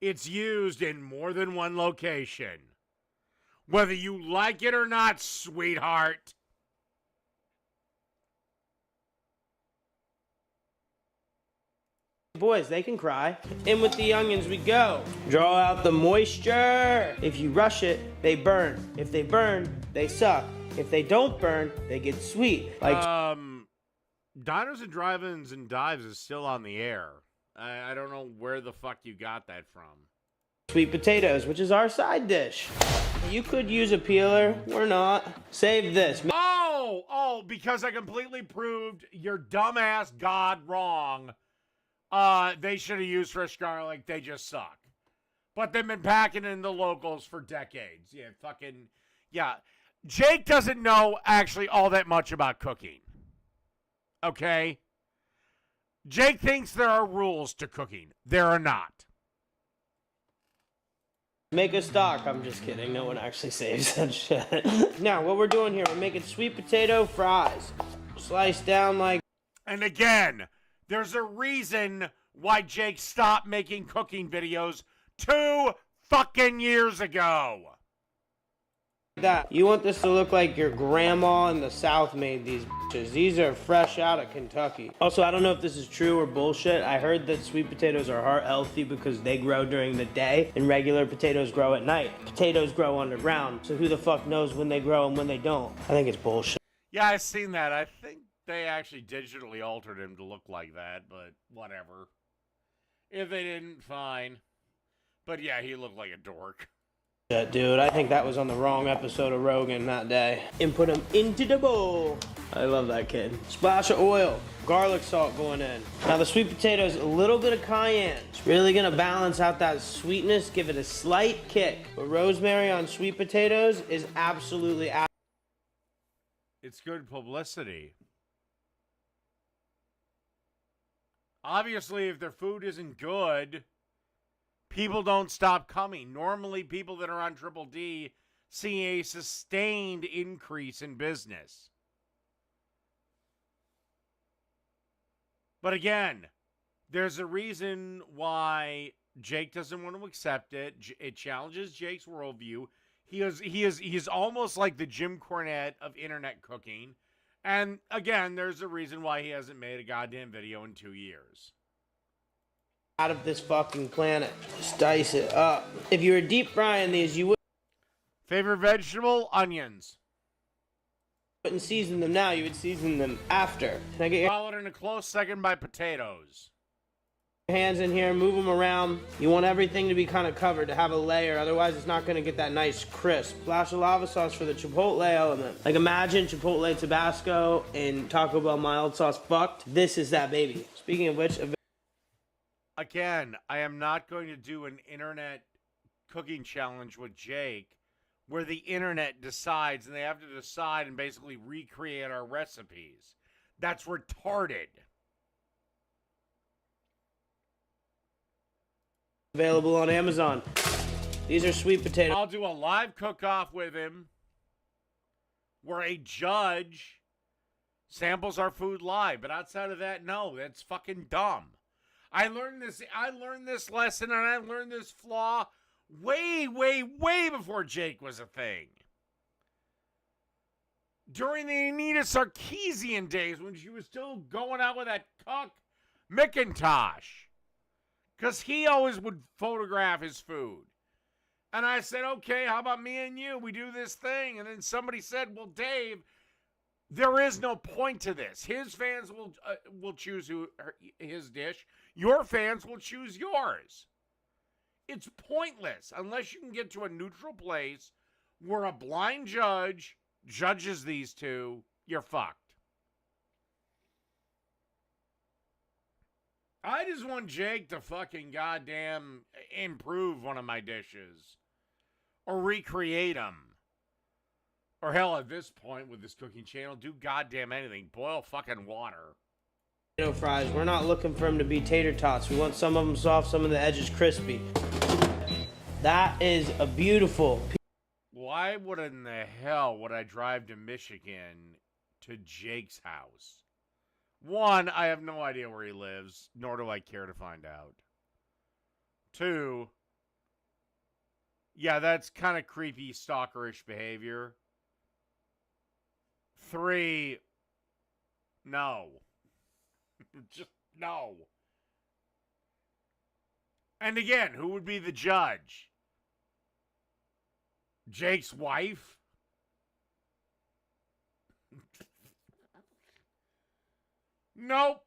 It's used in more than one location. Whether you like it or not, sweetheart. Boys, they can cry. In with the onions we go. Draw out the moisture. If you rush it, they burn. If they burn, they suck. If they don't burn, they get sweet. Like Diners and Drive-Ins and Dives is still on the air. I don't know where the fuck you got that from. Sweet potatoes, which is our side dish. You could use a peeler. We're not. Save this. Because I completely proved your dumbass God wrong. They should have used fresh garlic. They just suck. But they've been packing in the locals for decades. Yeah. Jake doesn't know actually all that much about cooking. Okay? Jake thinks there are rules to cooking. There are not. Make a stock. I'm just kidding. No one actually saves that shit. Now, what we're doing here, we're making sweet potato fries. Sliced down like... And again, there's a reason why Jake stopped making cooking videos 2 fucking years ago. That. You want this to look like your grandma in the South made these bitches. These are fresh out of Kentucky. Also, I don't know if this is true or bullshit. I heard that sweet potatoes are heart healthy because they grow during the day and regular potatoes grow at night. Potatoes grow underground, so who the fuck knows when they grow and when they don't? I think it's bullshit. Yeah, I've seen that. I think they actually digitally altered him to look like that, but whatever. If they didn't, fine. But yeah, he looked like a dork. Dude, I think that was on the wrong episode of Rogan that day. And put them into the bowl. I love that kid. Splash of oil, garlic salt going in. Now the sweet potatoes, a little bit of cayenne. It's really gonna balance out that sweetness, give it a slight kick. But rosemary on sweet potatoes is absolutely It's good publicity. Obviously, if their food isn't good, people don't stop coming. Normally, people that are on Triple D see a sustained increase in business. But again, there's a reason why Jake doesn't want to accept it. It challenges Jake's worldview. He is almost like the Jim Cornette of internet cooking. And again, there's a reason why he hasn't made a goddamn video in 2 years. out of this fucking planet. Just dice it up. If you were deep frying these, you Favorite vegetable? Onions. wouldn't season them now, you would season them after. Can I get your Followed in a close second by potatoes. hands in here, move them around. You want everything to be kind of covered, to have a layer, otherwise it's not going to get that nice crisp. Flash of lava sauce for the chipotle element. Like imagine Chipotle Tabasco and Taco Bell mild sauce fucked. This is that baby. Speaking of which, Again, I am not going to do an internet cooking challenge with Jake where the internet decides and they have to decide and basically recreate our recipes. That's retarded. available on Amazon. These are sweet potatoes. I'll do a live cook-off with him where a judge samples our food live. But outside of that, no, that's fucking dumb. I learned this lesson and I learned this flaw way, way, way before Jake was a thing. During the Anita Sarkeesian days when she was still going out with that cuck McIntosh. Because he always would photograph his food. And I said, okay, how about me and you? We do this thing. And then somebody said, well, Dave, there is no point to this. His fans will choose his dish. Your fans will choose yours. It's pointless unless you can get to a neutral place where a blind judge judges these two. You're fucked. I just want Jake to fucking goddamn improve one of my dishes. Or recreate them. Or hell, at this point with this cooking channel, do goddamn anything. Boil fucking water. Potato fries. We're not looking for them to be tater tots. We want some of them soft, some of the edges crispy. That is a beautiful piece. Why in the hell would I drive to Michigan to Jake's house? One, I have no idea where he lives, nor do I care to find out. Two, Yeah, that's kind of creepy, stalkerish behavior. 3, no. Just no. And again, who would be the judge? Jake's wife? Nope.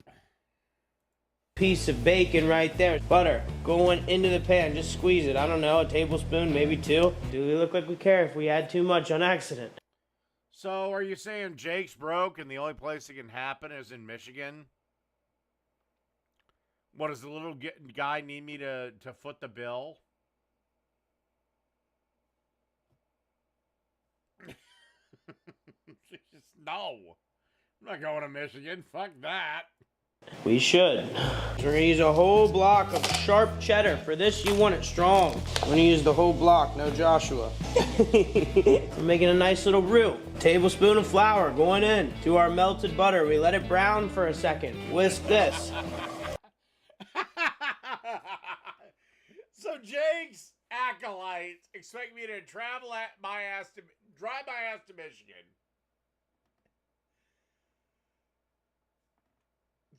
Piece of bacon right there. Butter going into the pan. Just squeeze it. I don't know, a tablespoon, maybe 2. Do we look like we care if we add too much on accident? So are you saying Jake's broke and the only place it can happen is in Michigan? What, does the little guy need me to foot the bill? Just no. I'm not going to Michigan. Fuck that. We should. We're gonna use a whole block of sharp cheddar. For this, you want it strong. We're gonna use the whole block, no Joshua. We're making a nice little roux. Tablespoon of flour going in to our melted butter. We let it brown for a second. Whisk this. So Jake's acolytes expect me to drive my ass to Michigan.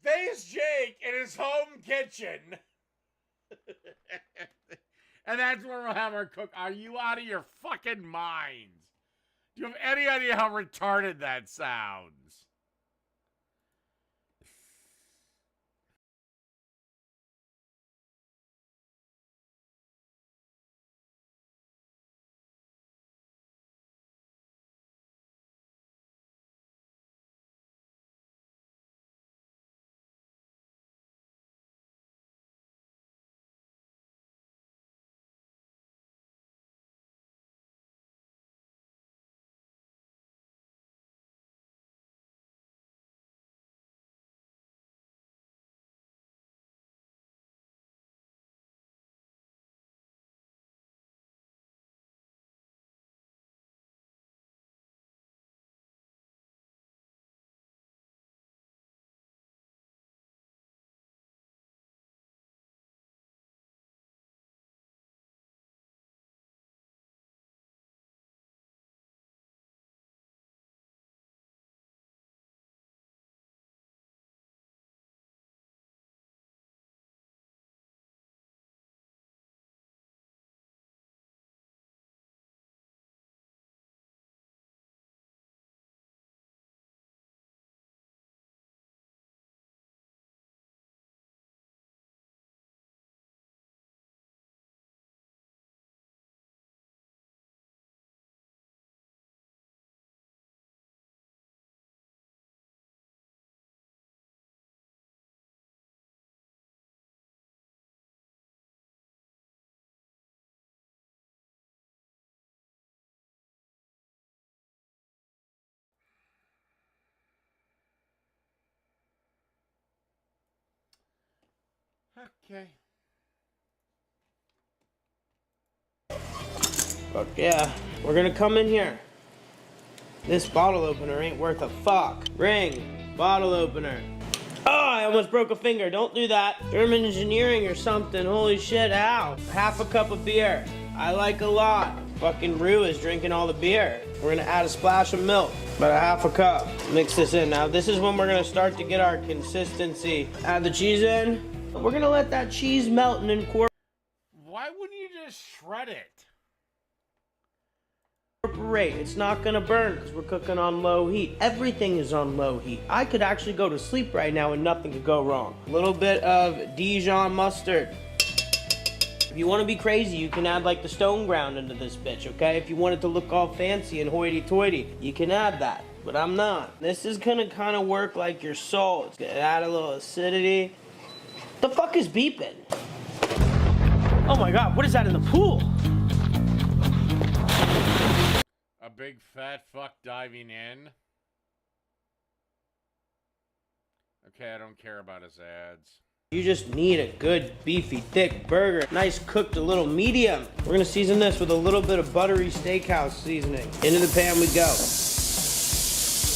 Face Jake in his home kitchen. And that's where we'll have our cook. Are you out of your fucking minds? Do you have any idea how retarded that sounds? Okay. Fuck yeah. We're gonna come in here. This bottle opener ain't worth a fuck. Ring. Bottle opener. Oh, I almost broke a finger. Don't do that. German engineering or something. Holy shit, ow. Half a cup of beer. I like a lot. Fucking Rue is drinking all the beer. We're gonna add a splash of milk. About a half a cup. Mix this in. Now, this is when we're gonna start to get our consistency. Add the cheese in. We're gonna let that cheese melt and incorporate. Why wouldn't you just shred it? It's not gonna burn because we're cooking on low heat. Everything is on low heat. I could actually go to sleep right now and nothing could go wrong. A little bit of Dijon mustard. If you want to be crazy, you can add like the stone ground into this bitch, okay? If you want it to look all fancy and hoity-toity, you can add that. But I'm not. This is gonna kind of work like your soul. It's gonna add a little acidity. The fuck is beeping? Oh my god, what is that in the pool? A big fat fuck diving in. Okay, I don't care about his ads. You just need a good, beefy, thick burger. Nice cooked, a little medium. We're gonna season this with a little bit of buttery steakhouse seasoning. Into the pan we go.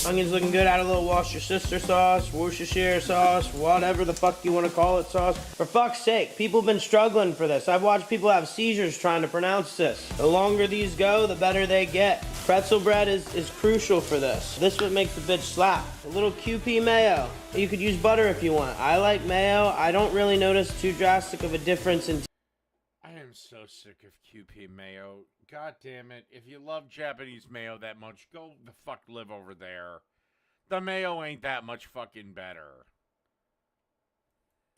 Onions looking good. Add a little Worcestershire sauce, Worcestershire sauce, whatever the fuck you want to call it sauce. For fuck's sake, people have been struggling for this. I've watched people have seizures trying to pronounce this. The longer these go, the better they get. Pretzel bread is crucial for this. This is what makes the bitch slap. A little QP mayo. You could use butter if you want. I like mayo. I don't really notice too drastic of a difference in I am so sick of QP mayo. God damn it. If you love Japanese mayo that much, go the fuck live over there. The mayo ain't that much fucking better.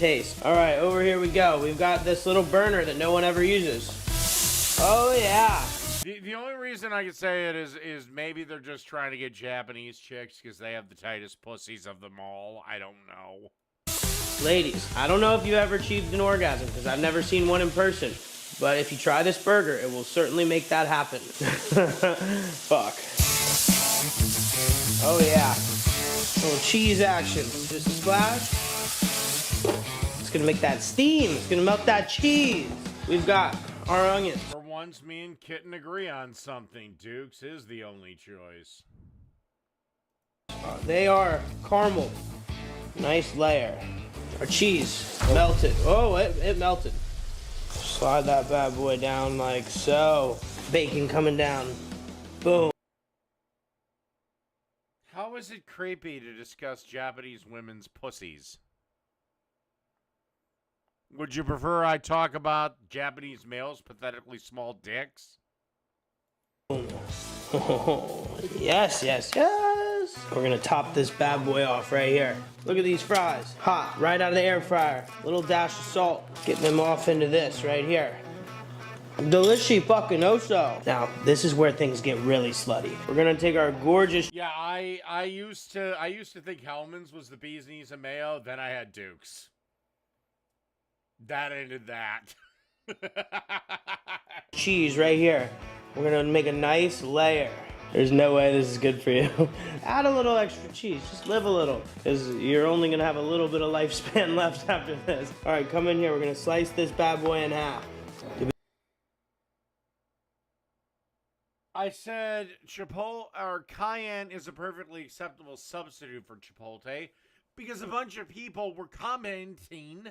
taste. All right, over here we go. We've got this little burner that no one ever uses. Oh yeah. The only reason I could say it is maybe they're just trying to get Japanese chicks because they have the tightest pussies of them all. I don't know. Ladies, I don't know if you ever achieved an orgasm because I've never seen one in person. But if you try this burger, it will certainly make that happen. Fuck. Oh yeah. A little cheese action. Just a splash. It's gonna make that steam. It's gonna melt that cheese. We've got our onions. For once, me and Kitten agree on something. Duke's is the only choice. They are caramel. Nice layer. Our cheese melted. Oh, it melted. Slide that bad boy down like so. Bacon coming down. Boom. How is it creepy to discuss Japanese women's pussies? Would you prefer I talk about Japanese males' pathetically small dicks? Oh, yes, yes, yes. We're gonna top this bad boy off right here. Look at these fries. Hot, right out of the air fryer. Little dash of salt. Getting them off into this right here. Delicious fucking oso. Now, this is where things get really slutty. We're gonna take our gorgeous... Yeah, I used to think Hellman's was the bee's knees of mayo, then I had Duke's. That ended that. cheese right here. We're gonna make a nice layer. There's no way this is good for you. Add a little extra cheese, just live a little, because you're only gonna have a little bit of lifespan left after this. All right, come in here, we're gonna slice this bad boy in half. I said Chipotle or cayenne is a perfectly acceptable substitute for Chipotle because a bunch of people were commenting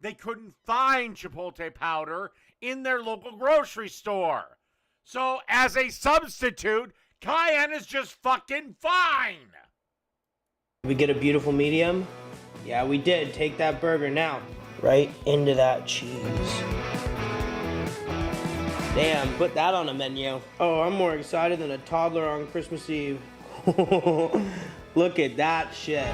they couldn't find Chipotle powder in their local grocery store. So as a substitute, cayenne is just fucking fine. Did we get a beautiful medium? Yeah, we did. Take that burger now. Right into that cheese. Damn, put that on a menu. Oh, I'm more excited than a toddler on Christmas Eve. Look at that shit.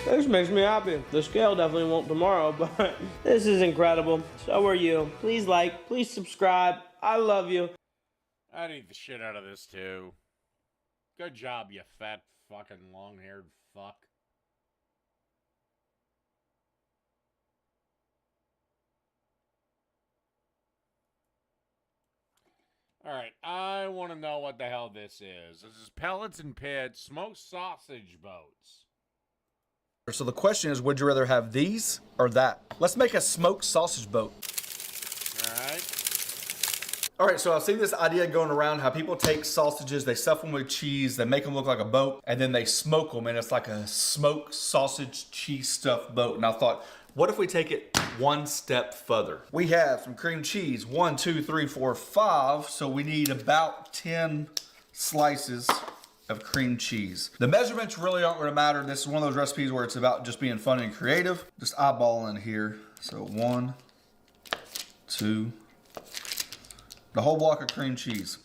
This makes me happy. The scale definitely won't tomorrow, but this is incredible. So are you. Please like, please subscribe. I love you. I'd eat the shit out of this too. Good job, you fat fucking long-haired fuck. Alright, I want to know what the hell this is. This is Pellets and Pits Smoked Sausage Boats. So the question is, would you rather have these or that? Let's make a smoked sausage boat. All right, so I've seen this idea going around how people take sausages, they stuff them with cheese, they make them look like a boat, and then they smoke them, and it's like a smoked sausage cheese stuffed boat. And I thought, what if we take it one step further? We have some cream cheese, 1, 2, 3, 4, 5. So we need about 10 slices of cream cheese. The measurements really aren't gonna matter. This is one of those recipes where it's about just being fun and creative. Just eyeballing here. So 1, 2, the whole block of cream cheese.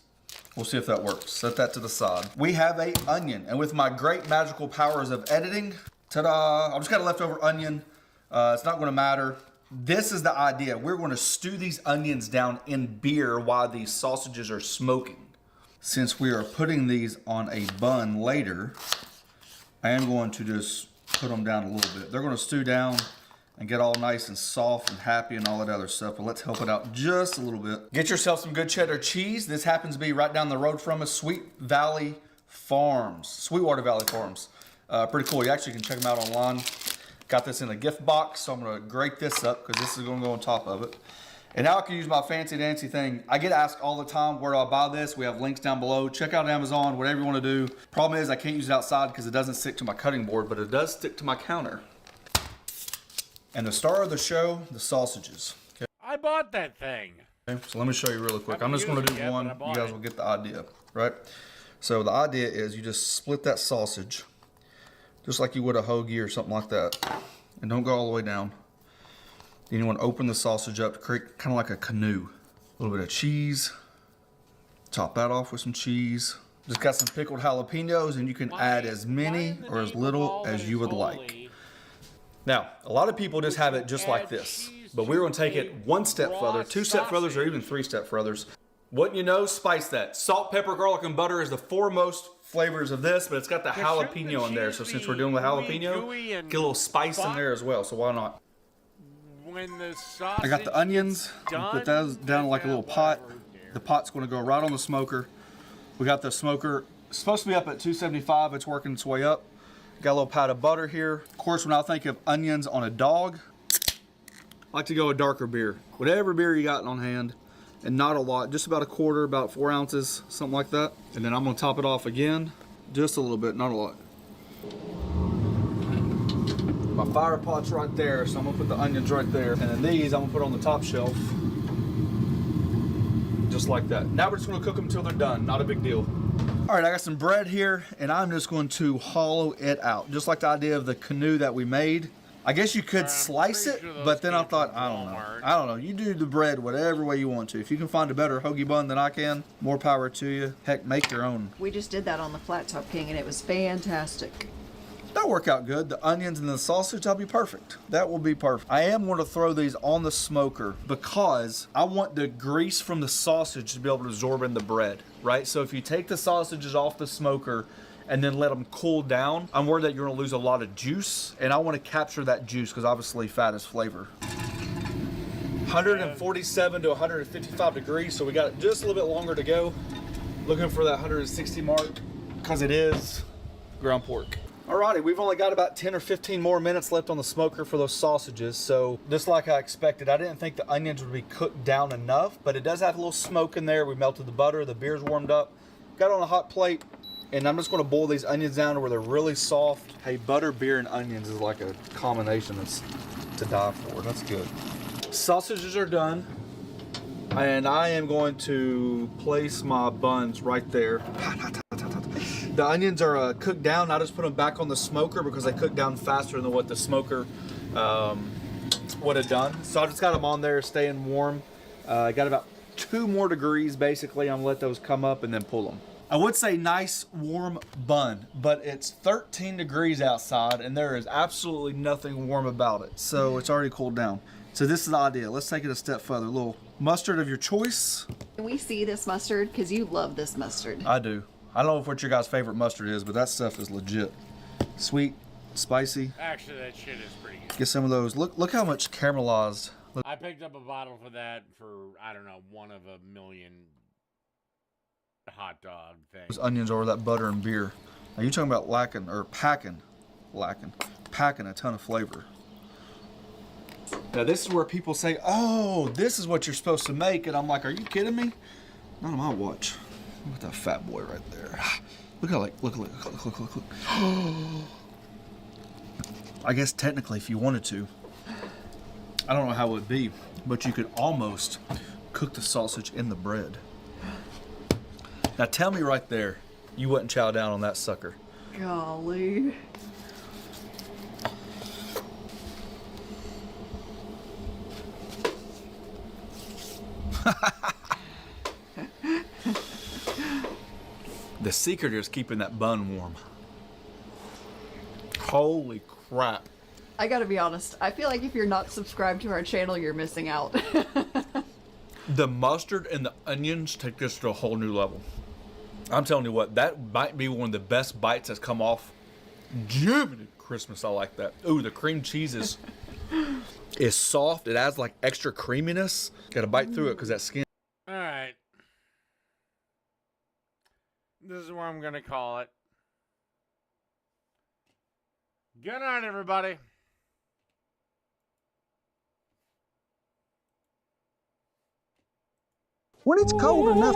We'll see if that works. Set that to the side. We have an onion, and with my great magical powers of editing, ta-da, I've just got a leftover onion. It's not gonna matter. This is the idea. We're gonna stew these onions down in beer while these sausages are smoking. Since we are putting these on a bun later, I am going to just put them down a little bit. They're gonna stew down and get all nice and soft and happy and all that other stuff, but let's help it out just a little bit. Get yourself some good cheddar cheese. This happens to be right down the road from us, Sweetwater Valley Farms. Pretty cool. You actually can check them out online. Got this in a gift box, so I'm gonna grate this up because this is gonna go on top of it. And now I can use my fancy dancy thing. I get asked all the time, where do I buy this? We have links down below. Check out Amazon, whatever you want to do. Problem is I can't use it outside because it doesn't stick to my cutting board, but it does stick to my counter. And the star of the show, the sausages. Okay, I bought that thing. so let me show you really quick. I'm just going to do one. You guys will get the idea, right? So the idea is you just split that sausage just like you would a hoagie or something like that. And don't go all the way down. Then you want to open the sausage up to create kind of like a canoe. A little bit of cheese. Top that off with some cheese. Just got some pickled jalapenos, and you can add as many or as little as you would like. Now, a lot of people just have it just like this, but we're going to take it one step further, two step furthers, or even three step furthers. Wouldn't you know, spice that. Salt, pepper, garlic, and butter is the foremost flavors of this, but it's got the jalapeno in there. So since we're doing the jalapeno, get a little spice in there as well, so why not? When the sausage I got the onions. Put those down in like a little pot. The pot's going to go right on the smoker. We got the smoker. It's supposed to be up at 275. It's working its way up. Got a little pat of butter here. Of course, when I think of onions on a dog, I like to go a darker beer. Whatever beer you got on hand, and not a lot. Just about a quarter, about 4 ounces, something like that. And then I'm going to top it off again. Just a little bit, not a lot. My fire pot's right there, so I'm gonna put the onions right there. And then these I'm gonna put on the top shelf. Just like that. Now we're just gonna cook them until they're done, not a big deal. All right, I got some bread here, and I'm just going to hollow it out. Just like the idea of the canoe that we made. I guess you could slice it, but then I thought, I don't know. You do the bread whatever way you want to. If you can find a better hoagie bun than I can, more power to you. Heck, make your own. We just did that on the Flat Top King, and it was fantastic. That'll work out good. The onions and the sausage, that'll be perfect. That will be perfect. I am going to throw these on the smoker because I want the grease from the sausage to be able to absorb in the bread, right? So if you take the sausages off the smoker and then let them cool down, I'm worried that you're going to lose a lot of juice, and I want to capture that juice because obviously fat is flavor. 147 to 155 degrees, so we got just a little bit longer to go. Looking for that 160 mark because it is ground pork. Alrighty, we've only got about 10 or 15 more minutes left on the smoker for those sausages. So just like I expected, I didn't think the onions would be cooked down enough, but it does have a little smoke in there. We melted the butter, the beer's warmed up, got it on a hot plate, and I'm just gonna boil these onions down to where they're really soft. Hey, butter, beer, and onions is like a combination that's to die for. That's good. Sausages are done, and I am going to place my buns right there. The onions are cooked down. I just put them back on the smoker because they cook down faster than what the smoker would have done. So I just got them on there staying warm. I got about 2 more degrees basically. I'm gonna let those come up and then pull them. I would say nice warm bun, but it's 13 degrees outside and there is absolutely nothing warm about it. So it's already cooled down. So this is the idea. Let's take it a step further. A little mustard of your choice. Can we see this mustard? Because you love this mustard. I do. I don't know what your guys' favorite mustard is, but that stuff is legit. Sweet, spicy. Actually, that shit is pretty good. Get some of those. Look how much caramelized. Look. I picked up a bottle for that for, I don't know, 1 of a million hot dog things. Those onions over that butter and beer. Now you're talking about packing a ton of flavor. Now this is where people say, oh, this is what you're supposed to make. And I'm like, are you kidding me? Not on my watch. Look at that fat boy right there. Look how look. I guess technically if you wanted to, I don't know how it would be, but you could almost cook the sausage in the bread. Now tell me right there, you wouldn't chow down on that sucker. Golly. The secret is keeping that bun warm. Holy crap. I gotta be honest, I feel like if you're not subscribed to our channel, you're missing out. The mustard and the onions take this to a whole new level. I'm telling you what, that might be one of the best bites that's come off. Jiminy Christmas, I like that. Ooh, the cream cheese is soft. It adds like extra creaminess. Gotta bite through it because that skin. All right. This is where I'm going to call it. Good night, everybody. When it's cold enough